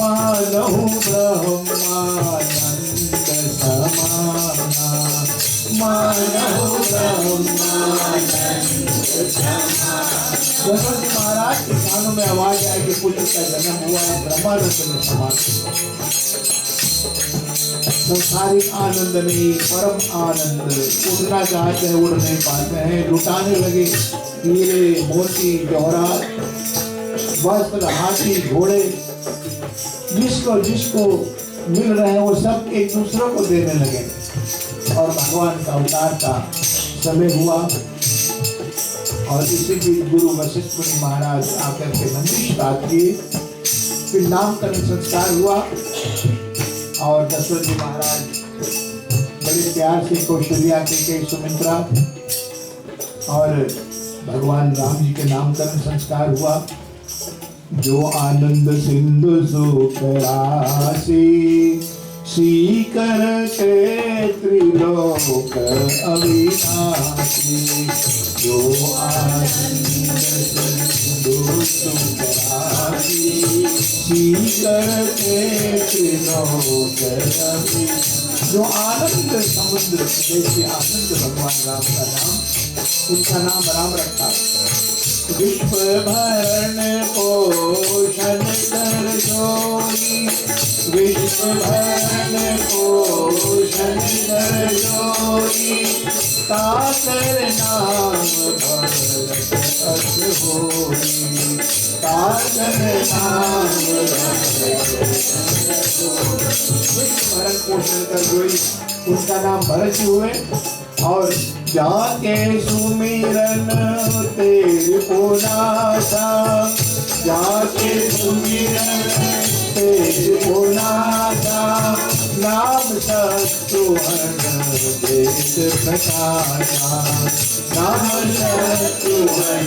A: मानहु ब्रह्मानंद समाना, मानहु ब्रह्मानंद समाना। दशरथ महाराज के कानों में आवाज आई कि पुत्र का जन्म हुआ है, ब्रह्मानंद में समान। संसारिक आनंद नहीं, परम आनंद। उड़ना चाहते हैं, उड़ नहीं पाते हैं, लुटाने लगे हीरे मोती जवाहरात वस्त्र हाथी घोड़े, जिसको जिसको मिल रहे हैं वो सब एक दूसरे को देने लगे। और भगवान का अवतार का समय हुआ और इसी बीच गुरु वशिष्ठ मुनि महाराज आकर के मंदिर स्टार्ट किए। फिर नामकरण संस्कार हुआ और दशरथ जी महाराज बड़े प्यार से कौशल्या के सुमित्रा और भगवान राम जी के नामकरण संस्कार हुआ। जो आनंद सिंधु सुख राशि, सीकर के त्रिलोक अविनाशी। जो आनंद सिंधु सुख राशि, सीकर के त्रिलोक अविनाशी। जो आनंद समुद्र जैसे आनंद भगवान राम का नाम, उनका नाम राम रखा। विश्व भरण विश्व भरण पोषण कर जोई, ताकर नाम भरत अस होई, ताकर नाम भरण पोषण कर जोई, उनका नाम भरत जी हुए। और जाके सुमिरन तेरे को नासा, जाके सुमिरन तेरे को नासा, नाम शत्रुघ्न देश प्रकाशा, नाम शत्रुघ्न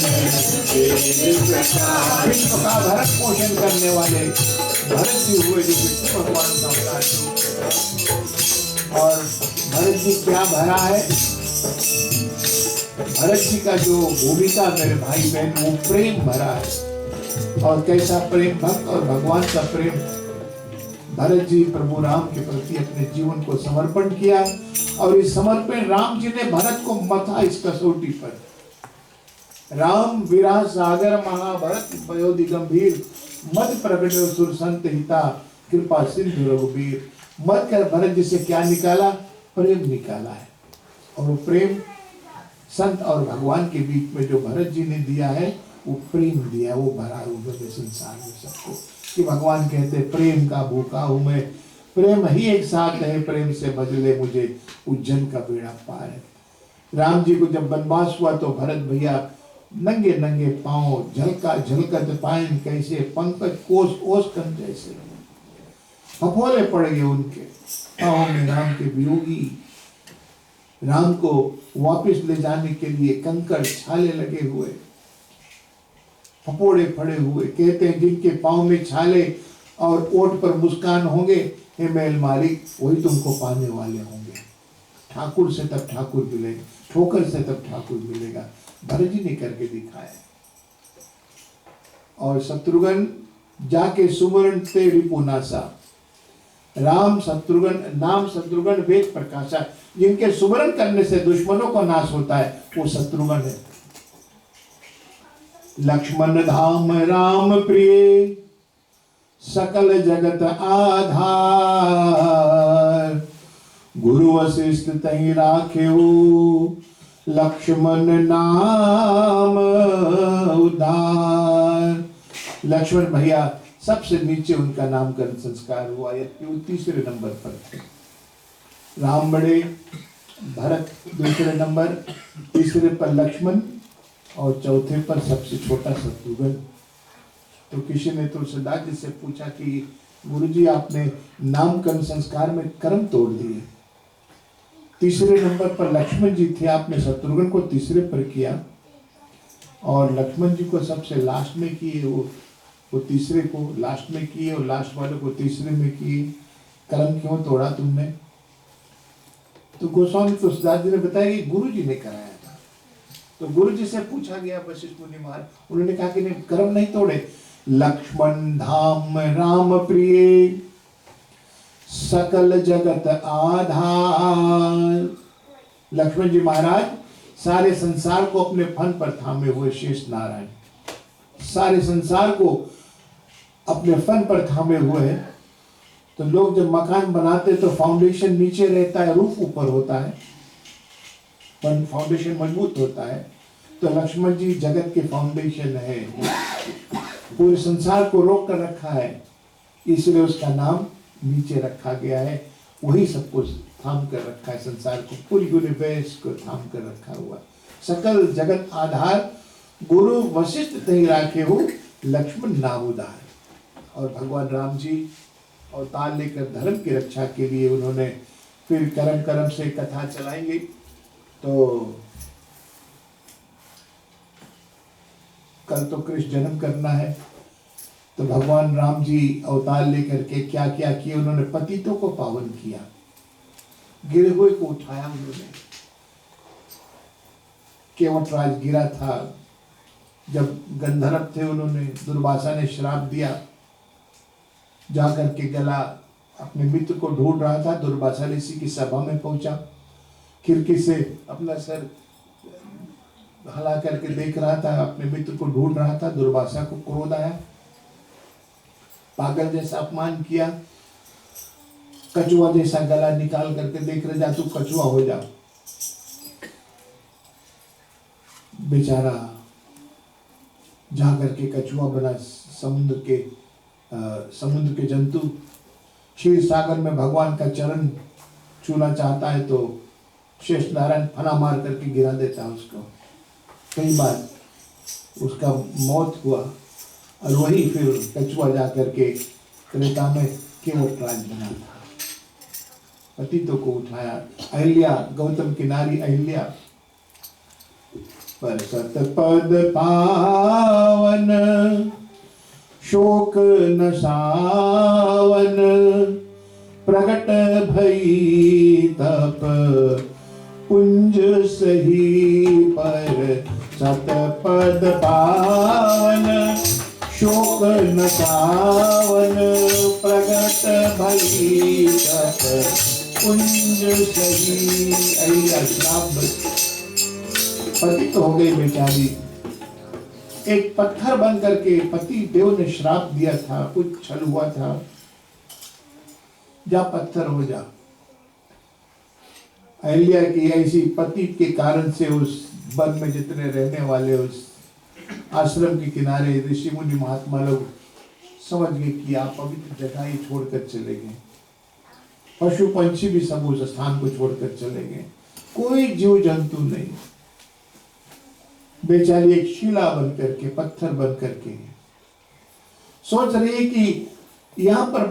A: देश प्रकाशा। विश्व का भरण पोषण करने वाले भरत जी हुए, जो विष्णु भगवान का अवतार। और भरत जी क्या भरा है? भरत जी का जो भूमिका मेरे भाई बहन, वो प्रेम भरा है। और कैसा प्रेम? भक्त और भगवान का प्रेम। भरत जी प्रभु राम के प्रति अपने जीवन को समर्पण किया, और इस समर्पण राम जी ने भरत को मथा इस कसौटी पर। राम विरह सागर महाभरत पयोधि गंभीर, मद प्रगटे सुर संत हिता, कृपा सिंधु रघुबीर। मत कर भरत जी से क्या निकाला? प्रेम निकाला है। और वो प्रेम संत और भगवान के बीच में जो भरत जी ने दिया है, वो प्रेम दिया, वो भरा उन्होंने संसार में सबको। कि भगवान कहते प्रेम का भूखा हूं मैं, प्रेम ही एक साथ है, प्रेम से बदले मुझे उज्जैन का बेड़ा पार है। राम जी को जब वनवास हुआ तो भरत भैया नंगे नंगे पांव, झलका झलकत पायन कैसे, पंकज कोस ओस कन जैसे, फफोले पड़ गए उनके पांव में राम के वियोगी। राम को वापस ले जाने के लिए कंकड़ छाले लगे हुए, फपोड़े पड़े हुए। कहते हैं जिनके पांव में छाले और ओठ पर मुस्कान होंगे, हे मैल मालिक, वही तुमको पाने वाले होंगे। ठाकुर से तब ठाकुर मिलेगा, ठोकर से तब ठाकुर मिलेगा। भरत जी ने करके दिखाया। और शत्रुघ्न जाके सुमरण ते रिपुनासा, राम शत्रुघ्न नाम शत्रुघ्न वेद प्रकाशा। जिनके सुमरण करने से दुश्मनों को नाश होता है, वो शत्रुघ्न है। लक्ष्मण धाम राम प्रिय, सकल जगत आधार, गुरु वशिष्ठ तहि राखेऊ, लक्ष्मण नाम उद्धार। लक्ष्मण भैया सबसे नीचे उनका नामकरण संस्कार हुआ, यद्यपि तीसरे नंबर पर थे। राम बड़े, भरत दूसरे नंबर, तीसरे पर लक्ष्मण, और चौथे पर सबसे छोटा शत्रुघ्न। तो किसी ने तुलसीदास जी से पूछा कि गुरुजी आपने नामकरण संस्कार में कर्म तोड़ दिए, तीसरे नंबर पर लक्ष्मण जी थे, आपने शत्रुघ्न को तीसरे पर किया, और लक्ष्मण जी को सबसे लास्ट में किए, वो तीसरे को लास्ट में किए, और लास्ट वाले को तीसरे में किए। कर्म क्यों तोड़ा तुमने? तो गोस्वामी तुलसीदास जी ने बताया कि गुरु जी ने कराया था। तो गुरु जी से पूछा गया वशिष्ठ मुनि महाराज, उन्होंने कहा कि नहीं, कर्म नहीं तोड़े। लक्ष्मण धाम राम प्रिय, सकल जगत आधार। लक्ष्मण जी महाराज सारे संसार को अपने फन पर थामे हुए शेष नारायण, सारे संसार को अपने फन पर थामे हुए हैं। तो लोग जब मकान बनाते तो फाउंडेशन नीचे रहता है, रूफ ऊपर होता है, पर फाउंडेशन मजबूत होता है। तो लक्ष्मण जी जगत के फाउंडेशन है, पूरे संसार को रोक कर रखा है, इसलिए उसका नाम नीचे रखा गया है। वही सब कुछ थाम कर रखा है, संसार को, पूरी यूनिवर्स को थाम कर रखा हुआ। सकल जगत आधार, गुरु वशिष्ठ तहि राखे हो, लक्ष्मण नाम उदार। और भगवान राम जी अवतार लेकर धर्म की रक्षा के लिए उन्होंने फिर कर्म कर्म से कथा चलाएंगे। तो कल तो कृष्ण जन्म करना है, तो भगवान राम जी अवतार लेकर के क्या क्या किए, उन्होंने पतितों को पावन किया, गिरे हुए को उठाया उन्होंने। केवटराज गिरा था, जब गंधर्व थे, उन्होंने, दुर्वासा ने श्राप दिया, जाकर के गला अपने मित्र को ढूंढ रहा था, दुर्वासा ऋषि की सभा में पहुंचा, खिड़की से अपना सर हला करके देख रहा था, अपने मित्र को ढूंढ रहा था। दुर्वासा को क्रोध आया, पागल जैसा अपमान किया, कछुआ जैसा गला निकाल करके देख रहे, जा तू कछुआ हो जा। बेचारा जा करके कछुआ बना। समुद्र के जंतु क्षीर सागर में भगवान का चरण छूना चाहता है तो शेष नारायण फना मार करके गिरा देता है उसको। कई बार उसका मौत हुआ और वही फिर कछुआ जा करके त्रेता में केवट राज बना था। पतितों को उठाया। अहिल्या, गौतम की नारी अहिल्या, पर सतपद पावन शोक न सावन, प्रगट भई तप कुंज सही पर। सतपद पावन शोक न सावन, प्रगट भई तप कुंज सही। अहिल्या श्राप पतित हो गई बेचारी। एक पत्थर बन करके पति देव ने श्राप दिया था, कुछ छल हुआ था, जा पत्थर हो जा। अहिल्या की ऐसी पति के कारण से उस वन में जितने रहने वाले, उस आश्रम के किनारे ऋषि मुनि महात्मा लोग समझ गए कि आप पवित्र जगह ही छोड़कर चले गए। पशु पंछी भी सब उस स्थान को छोड़कर चले गए, कोई जीव जंतु नहीं। बेचारी एक शिला बन करके, पत्थर बन करके सोच रही है कि यहाँ पर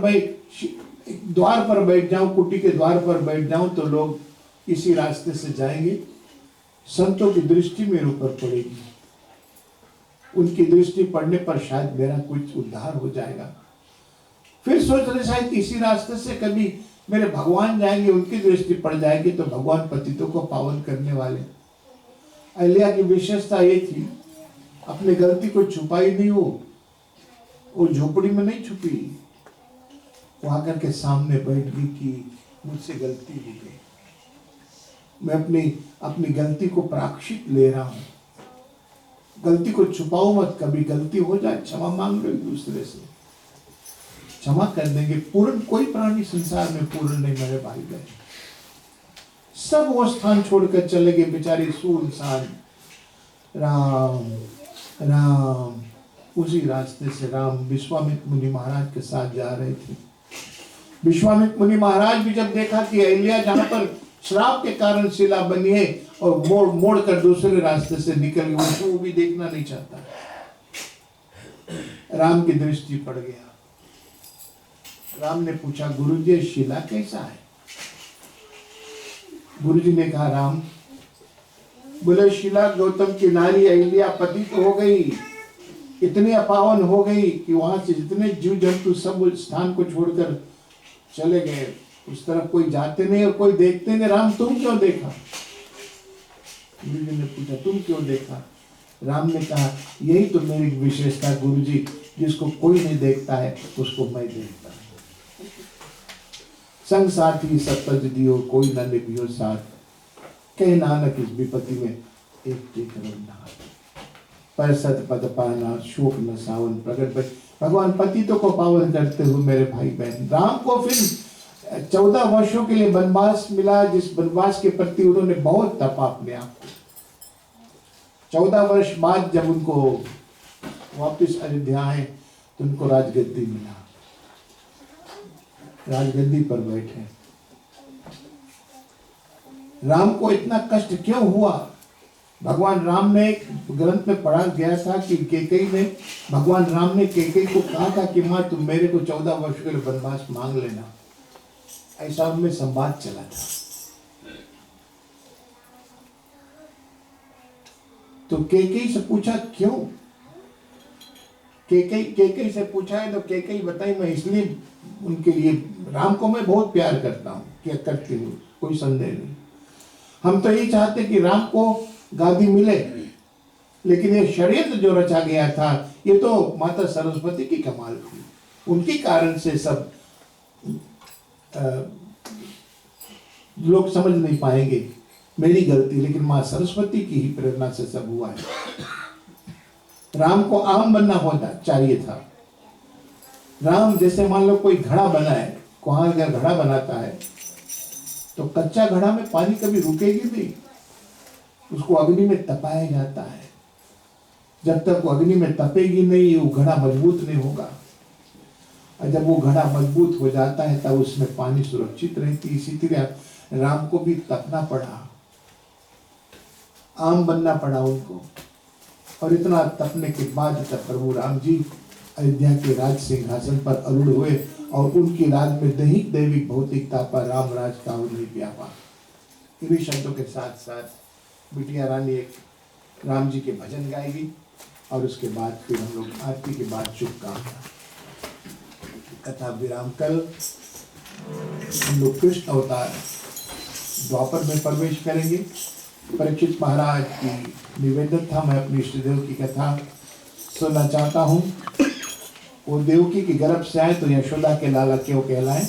A: द्वार पर बैठ जाऊं, कुटी के द्वार पर बैठ जाऊं तो लोग इसी रास्ते से जाएंगे, संतों की दृष्टि मेरे ऊपर पड़ेगी, उनकी दृष्टि पड़ने पर शायद मेरा कुछ उद्धार हो जाएगा। फिर सोच रहे शायद इसी रास्ते से कभी मेरे भगवान जाएंगे, उनकी दृष्टि पड़ जाएगी तो भगवान पतितों को पावन करने वाले। अहिल्या की विशेषता ये थी, अपनी गलती को छुपाई नहीं, वो झोपड़ी में नहीं छुपी, वो आकर के सामने बैठ गई कि मुझसे गलती हो गई, मैं अपनी गलती को प्रायश्चित ले रहा हूं। गलती को छुपाओ मत, कभी गलती हो जाए क्षमा मांग लो एक दूसरे से, क्षमा कर देंगे। पूर्ण कोई प्राणी संसार में पूर्ण नहीं मेरे भाई बहन। सब वो स्थान छोड़कर चले गए बेचारे, सुनसान। राम राम उसी रास्ते से राम विश्वामित्र मुनि महाराज के साथ जा रहे थे। विश्वामित्र मुनि महाराज भी जब देखा कि अहिल्या जहां पर श्राप के कारण शिला बनी है और मोड़ कर दूसरे रास्ते से निकल गई, उसको वो भी देखना नहीं चाहता। राम की दृष्टि पड़ गया। राम ने पूछा, गुरुजी शिला कैसा है? गुरुजी ने कहा, राम बोले शिला गौतम की नारी अहिल्या पतित हो गई, इतनी अपावन हो गई कि वहां से जितने जीव जंतु सब उस स्थान को छोड़कर चले गए, उस तरफ कोई जाते नहीं और कोई देखते नहीं। राम तुम क्यों देखा? गुरुजी ने पूछा, तुम क्यों देखा? राम ने कहा, यही तो मेरी विशेषता गुरुजी, जिसको कोई नहीं देखता है उसको मैं देखता हूं। संग साथी सतज दियो, कोई न निभियो साथ, कह नानक इस विपत्ति में एक रघुनाथ। पर सत पद पाना शोक न सावन, प्रगट भई। भगवान पतितों को पावन करते हुए मेरे भाई बहन, राम को फिर 14 वर्षों के लिए वनवास मिला, जिस वनवास के प्रति उन्होंने बहुत तपा अपने आप को। 14 वर्ष बाद जब उनको वापस अयोध्या आए तो उनको राजगद्दी मिला, राजगद्दी पर बैठे। राम को इतना कष्ट क्यों हुआ? भगवान राम ने एक ग्रंथ में पढ़ा गया था कि कैकेयी ने, भगवान राम ने कैकेयी को कहा था कि मां तुम मेरे को 14 वर्ष के लिए वनवास मांग लेना, ऐसा उनमें संवाद चला था। तो कैकेयी से पूछा क्यों? कैकेयी से पूछा है तो कैकेयी बताई, मैं इसलिए उनके लिए, राम को मैं बहुत प्यार करता हूँ, क्या करती हूँ, कोई संदेह नहीं। हम तो यही चाहते कि राम को गादी मिले, लेकिन ये षड्यंत्र जो रचा गया था ये तो माता सरस्वती की कमाल थी, उनके कारण से सब लोग समझ नहीं पाएंगे, मेरी गलती, लेकिन माँ सरस्वती की ही प्रेरणा से सब हुआ है। राम को आम बनना होता चाहिए था। राम जैसे मान लो कोई घड़ा बना है, कुम्हार अगर घड़ा बनाता है तो कच्चा घड़ा में पानी कभी रुकेगी नहीं, उसको अग्नि में तपाया जाता है। जब तक वो अग्नि में तपेगी नहीं वो घड़ा मजबूत नहीं होगा, और जब वो घड़ा मजबूत हो जाता है तब उसमें पानी सुरक्षित रहती। इसी तरह राम को भी तपना पड़ा, आम बनना पड़ा उनको, और इतना तपने के बाद तब प्रभु राम जी अयोध्या के राज सिंहासन पर अरूढ़ हुए, और उनके राज में दैहिक दैविक भौतिकता पर राम राज का नहीं व्यापा। इन्हीं शब्दों के साथ साथ बिटिया रानी एक राम जी के भजन गाएगी, और उसके बाद फिर हम लोग आरती के बाद शुभकामना कथा विराम। कल हम लोग कृष्ण अवतार द्वापर में प्रवेश करेंगे। परीक्षित महाराज की निवेदन था, मैं अपनी इष्ट देव की कथा सुनना चाहता हूँ। वो देवकी के गर्भ से आए तो यशोदा के लाला क्यों कहलाए।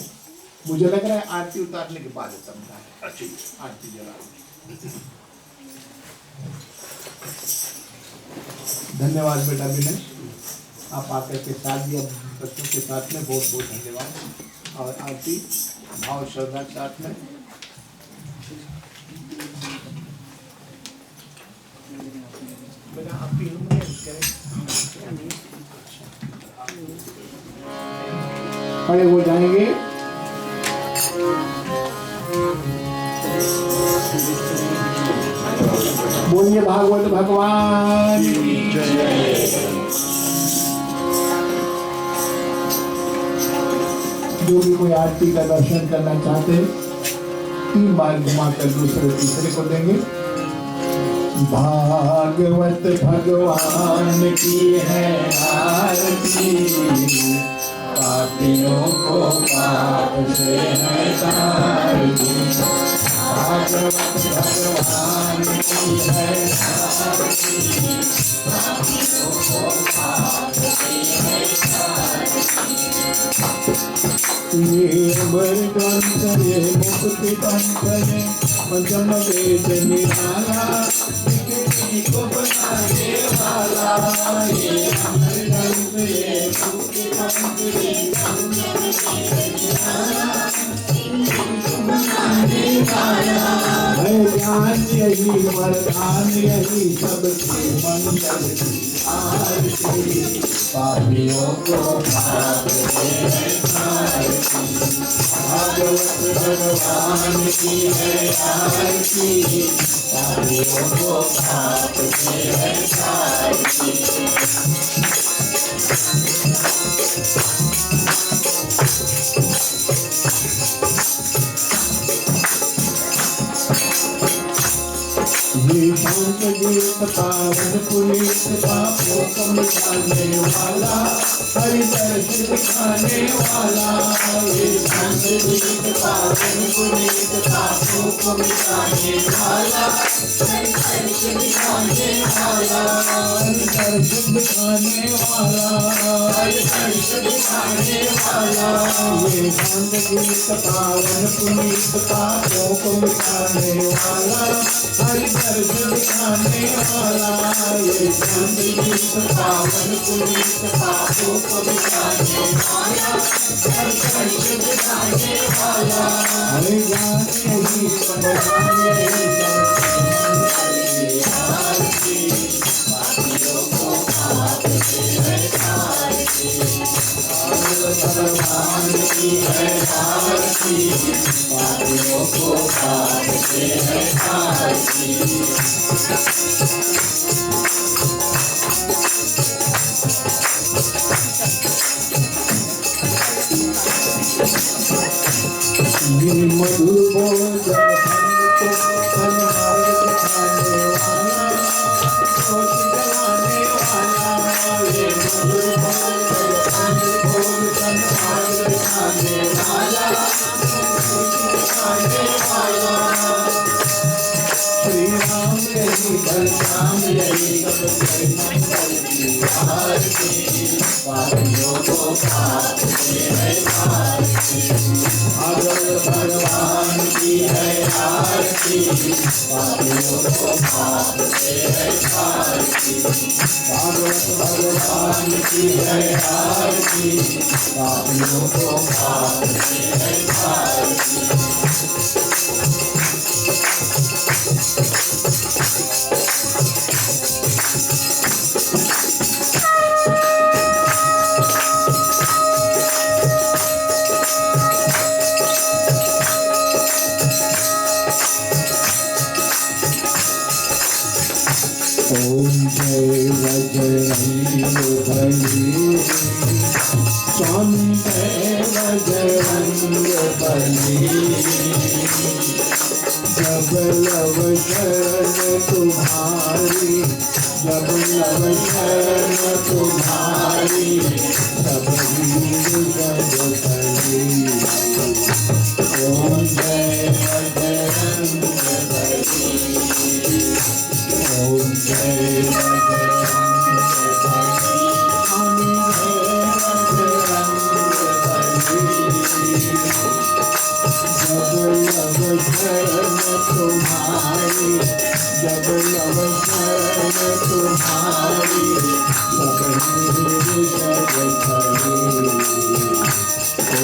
A: मुझे लग रहा है आरती उतारने के बाद समझा है। अच्छी आरती जला। धन्यवाद बेटा विनय, आप आकर के साथ दिया बच्चों के साथ में, बहुत बहुत धन्यवाद। और आरती भाव श्रद्धा के साथ में। बेटा आप खड़े हो जाएंगे। बोलिए भागवत भगवान की जय। जो भी कोई आरती का दर्शन करना चाहते हैं 3 बार घुमाकर दूसरे तीसरे को देंगे। भागवत भगवान की है आरती, पापियों को पाप से है तारती। भागवत भगवान की है आरती, पापियों को पाप से है तारती। ये वरदान करे मुक्ति करे पंचम वेद निराला, को बनाने वाला ये वरदान करे मुक्ति करे बनाने वाला। ज्ञान यही वरदान यही सबके मंगल की आरती, पापियों को पाप से है तारती। भागवत भगवान की है आरती, पापियों को पाप से है तारती। ये शांत गीत पावन पुनीत पापों को मिटाने वाला, हरि दर्श दिखाने वाला। ये शांत गीत पावन पुनीत पापों को मिटाने वाला, हरि दर्श दिखाने वाला। हरि दर्श दिखाने वाला, हरि दर्श दिखाने वाला। ये शांत गीत पावन पुनीत पापों को मिटाने वाला, हरि दर्श दिखाने वाला। ये शांत गीत पावन पुनीत पापों को मिटाने वाला, हरि दर्श दिखाने वाला। हरि ज्ञान यही भगवान यही आरती, पापियों को पाप से है तारती। भगवान की है आरती, पापियों को पाप से है तारती। ये मधुर बोल जब हमको सन्मार्ग दिखाने वाला, सोच जलाने वाला। ये मधुर बोल जब हमको सन्मार्ग दिखाने वाला, सोच जलाने वाला। श्री राम यही बलराम यही सब मंगल की आरती, पापियों को पाप से है तारती। भागवत भगवान की है आरती, पापियों को पाप से है तारती। भागवत भगवान की है आरती, पापियों को पाप की है आरती। ओम जय बजरंगबली, स्वामी जय बजरंगबली। जब लव शरण तुम्हारी, जब लव शरण तुम्हारी, तब वीर जग बली। ओम जय बजरंगबली, ओम जय बजरंगबली, स्वामी जय बजरंगबली। जब लव शरण तुम्हारी, जब लव शरण तुम्हारी, सब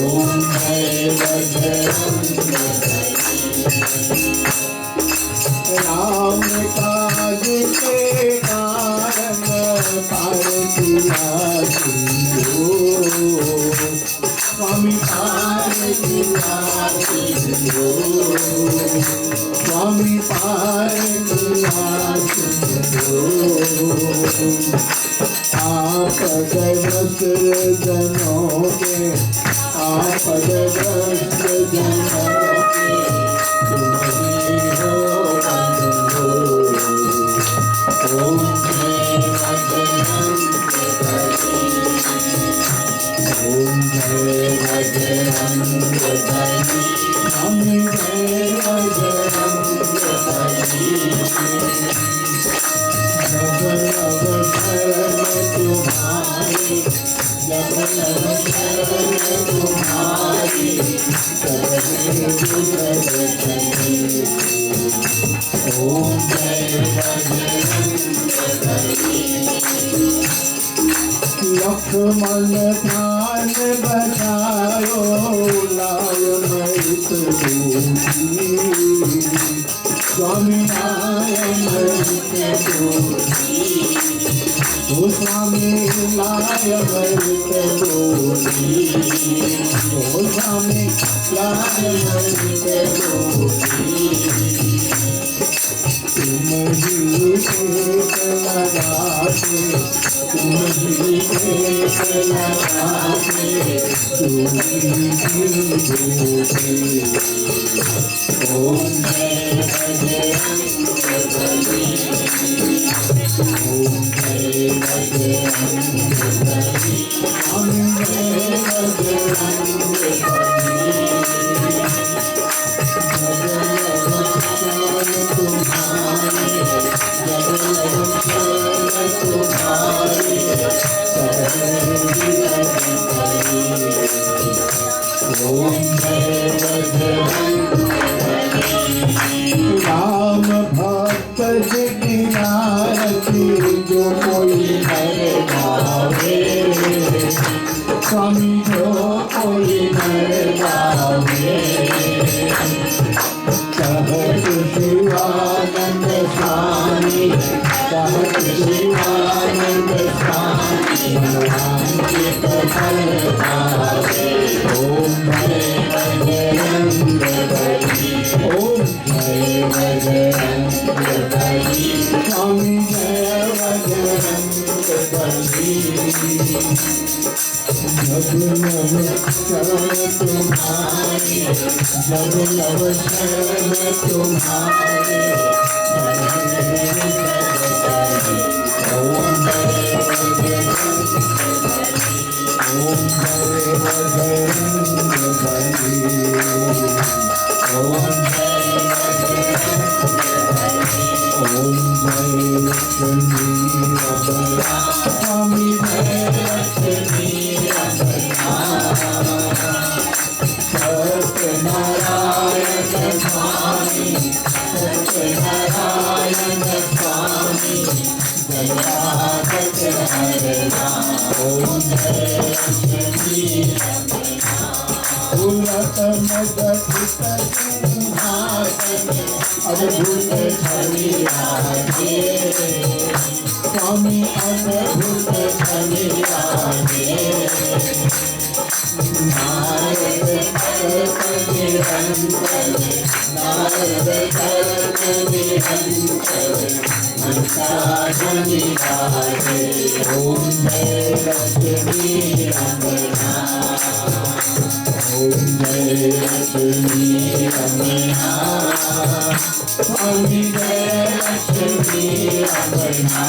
A: ओम जय बजरंगबली। राम काज के कारण पार किया सिंधु, स्वामी पार किया सिंधु, स्वामी पार किया सिंधु। आपदग्रस्त जनों के, आपदग्रस्त जनों के तुम ही हो बंधु। ओम जय बजरंगबली, ओम जय बजरंगबली, स्वामी जय बजरंगबली। जब लव शरण तुम्हारी, जब लव शरण तुम्हारी, तब वीर जग बली। ओम जय बजरंगबली। लक्ष्मण प्राण बचायो, लाय मृत दूती, स्वामी लाय मृत दूती। ओ स्वामी लाय मृत दूती, ओ स्वामी लाय मृत दूती। तुम ही एक लगाते, तुम ही एक लगाते, तुम ही देते। ओम जय बजरंगबली, ओम जय बजरंगबली, स्वामी जय बजरंगबली। जब लव शरण तुम्हारी, जब लव शरण तुम्हारी, तब वीर जग बली। ओम जय बजरंगबली। राम भक्त जगनाथी, जो कोई नर गावे, स्वामी जो कोई नर गावे। कहत शिवानंद स्वामी, कहत शिवानंद स्वामी, भगवान के कथन गावे। ओम जय बजरंगबली, ओम जय बजरंगबली, स्वामी जय बजरंगबली। जब लव शरण तुम्हारी, जब लव शरण तुम्हारी, ओम जय बजरंगबली, ओम जय बजरंगबली, ओम जय बजरंगबली, ओम जय लक्ष्मी अबला, स्वामी जय लक्ष्मी अबला। सत्यनारायण स्वामी, सत्यनारायण स्वामी, अद्भुत छवि आगे स्वामी, अद्भुत छवि आगे नारद तरक निरंतर, नारद तरक निरंतर मनसा जनि राजे। ओम जय लक्ष्मी रमणा, ओम जय लक्ष्मी रमणा, स्वामी जय लक्ष्मी रमणा।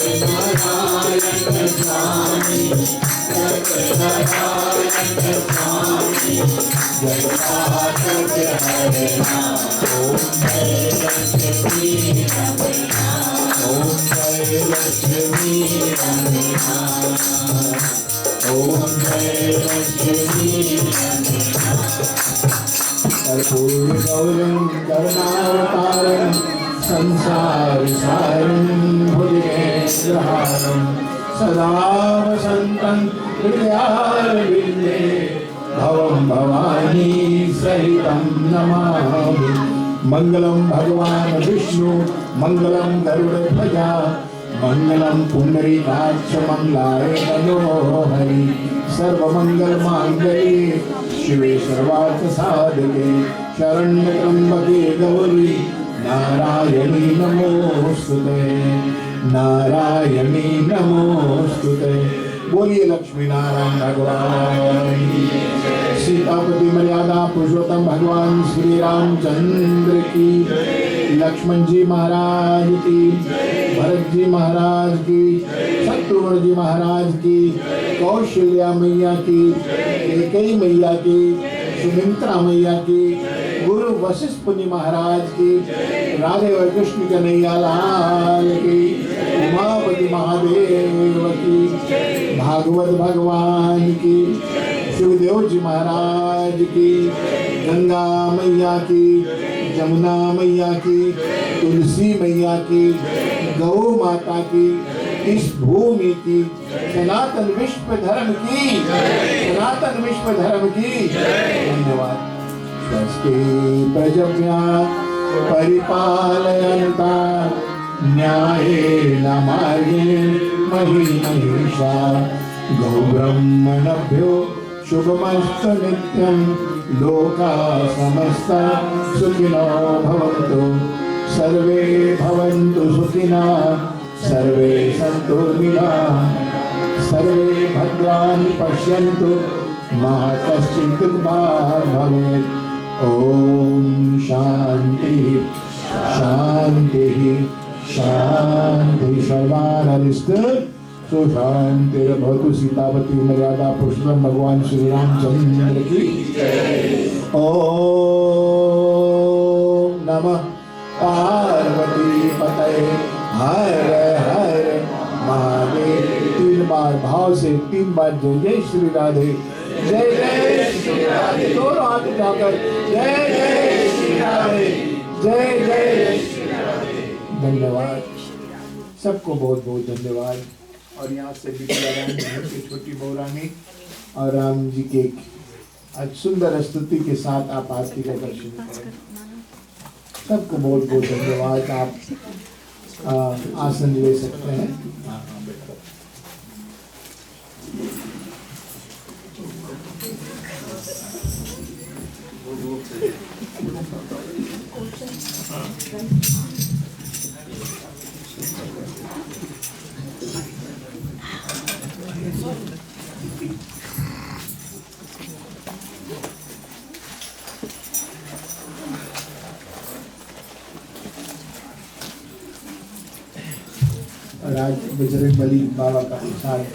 A: सत्यनारायण स्वामी, सत्यनारायण स्वामी जय हरणा। ओम जय लक्ष्मी रमणा, ओम जय लक्ष्मी रमणा, ओम जय लक्ष्मी रमणा। कर्पूर गौरं करुणावतारं संसार सारं भुजगेन्द्रहारं सदा वसन्तं हृदयारविन्दे भवं भवानी सहितं नमामि। मंगलम भगवान विष्णु, मंगलम गरुड़ध्वजा, मंगलम पुंडरीकाक्ष, मंगलाय मनोहरि। सर्वमंगल मांगल्ये शिवे सर्वार्थ साधके, शरण्य त्र्यंबके गौरी नारायणी नमोस्तुते, नारायणी नमोस्तुते। बोलिए लक्ष्मी नारायण भगवान की। सीतापति मर्यादा पुरुषोत्तम भगवान श्री रामचंद्र की, लक्ष्मण जी महाराज की, भरत जी महाराज की, शत्रुघ्न जी महाराज की, कौशल्या मैया की, कैकेयी मैया की, सुमित्रा मैया की, गुरु वशिष्ठ मुनि महाराज की, राधे और कृष्ण कन्हैया लाल की, उमापति महादेव की, भागवत भगवान की, शिवदेव जी महाराज की, गंगा मैया की, जमुना मैया की, तुलसी मैया की, गौ माता की, इस भूमि की, सनातन विश्व धर्म की, सनातन विश्व धर्म की। धन्यवाद। स्वस्ति प्रजभ्यः परिपालयन्ता न्यायेन मार्गेण महीं महिषाः। गौब्रह्मणभ्यो शुभमस्तु नित्यं, लोकाः समस्ताः सुखिनो भवन्तु, सर्वे भवन्तु सुखिनः, सर्वे सन्तु निरामयाः, सर्वे भद्राणि पश्यन्तु, मा कश्चित् दुःखभाग् भवेत्। ओम शांति शांति शांति। सर्वानरिष्ट सुशांतिर्भवतु। सीतापति मर्यादा पुरुषोत्तम भगवान श्री रामचंद्र की। ओम नमः पार्वती पतये हर हर महादेव। 3 बार भाव से 3 बार जय जय श्री राधे, जय जय श्री राधे। दोनों हाथ उठाकर जय जय श्री राधे, जय जय श्री राधे। धन्यवाद सबको, बहुत बहुत धन्यवाद। और यहाँ से बिटिया रानी की छोटी बहुरानी और राम जी के आज सुंदर स्तुति के साथ आप आरती का दर्शन करें। सबको बहुत बहुत धन्यवाद। आप आसन ले सकते हैं। और आज बजरंगबली बाबा का प्रसाद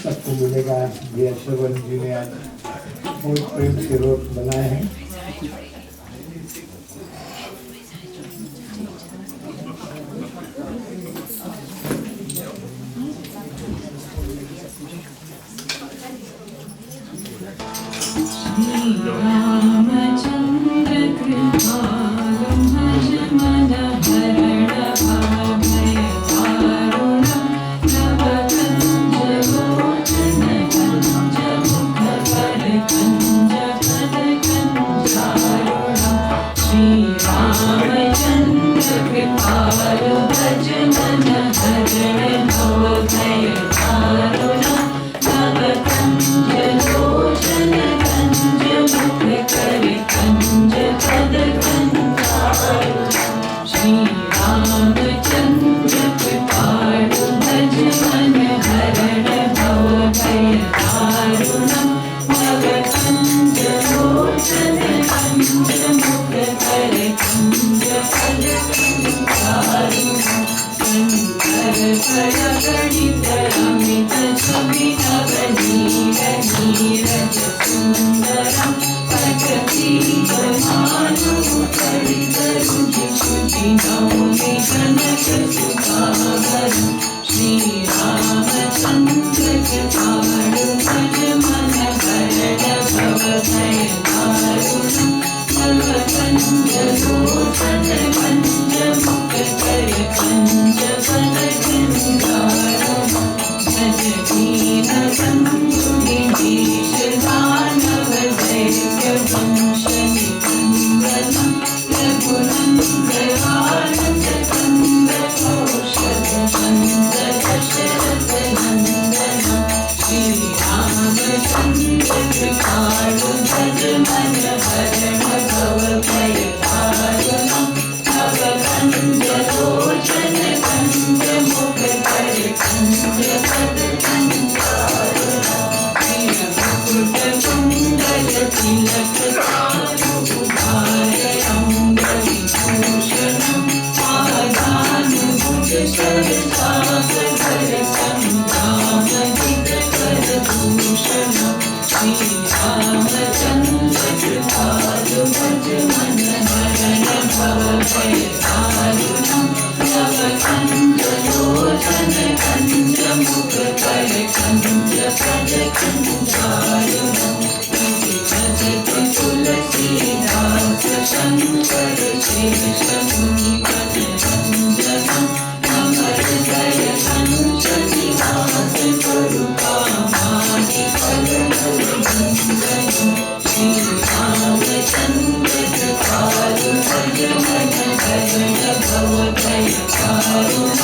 A: सबको मिलेगा। भैया श्रवण जी ने आज बहुत प्रेम से रोट बनाए हैं।
B: रामचंद्र कृपालु भज मन हरण Jai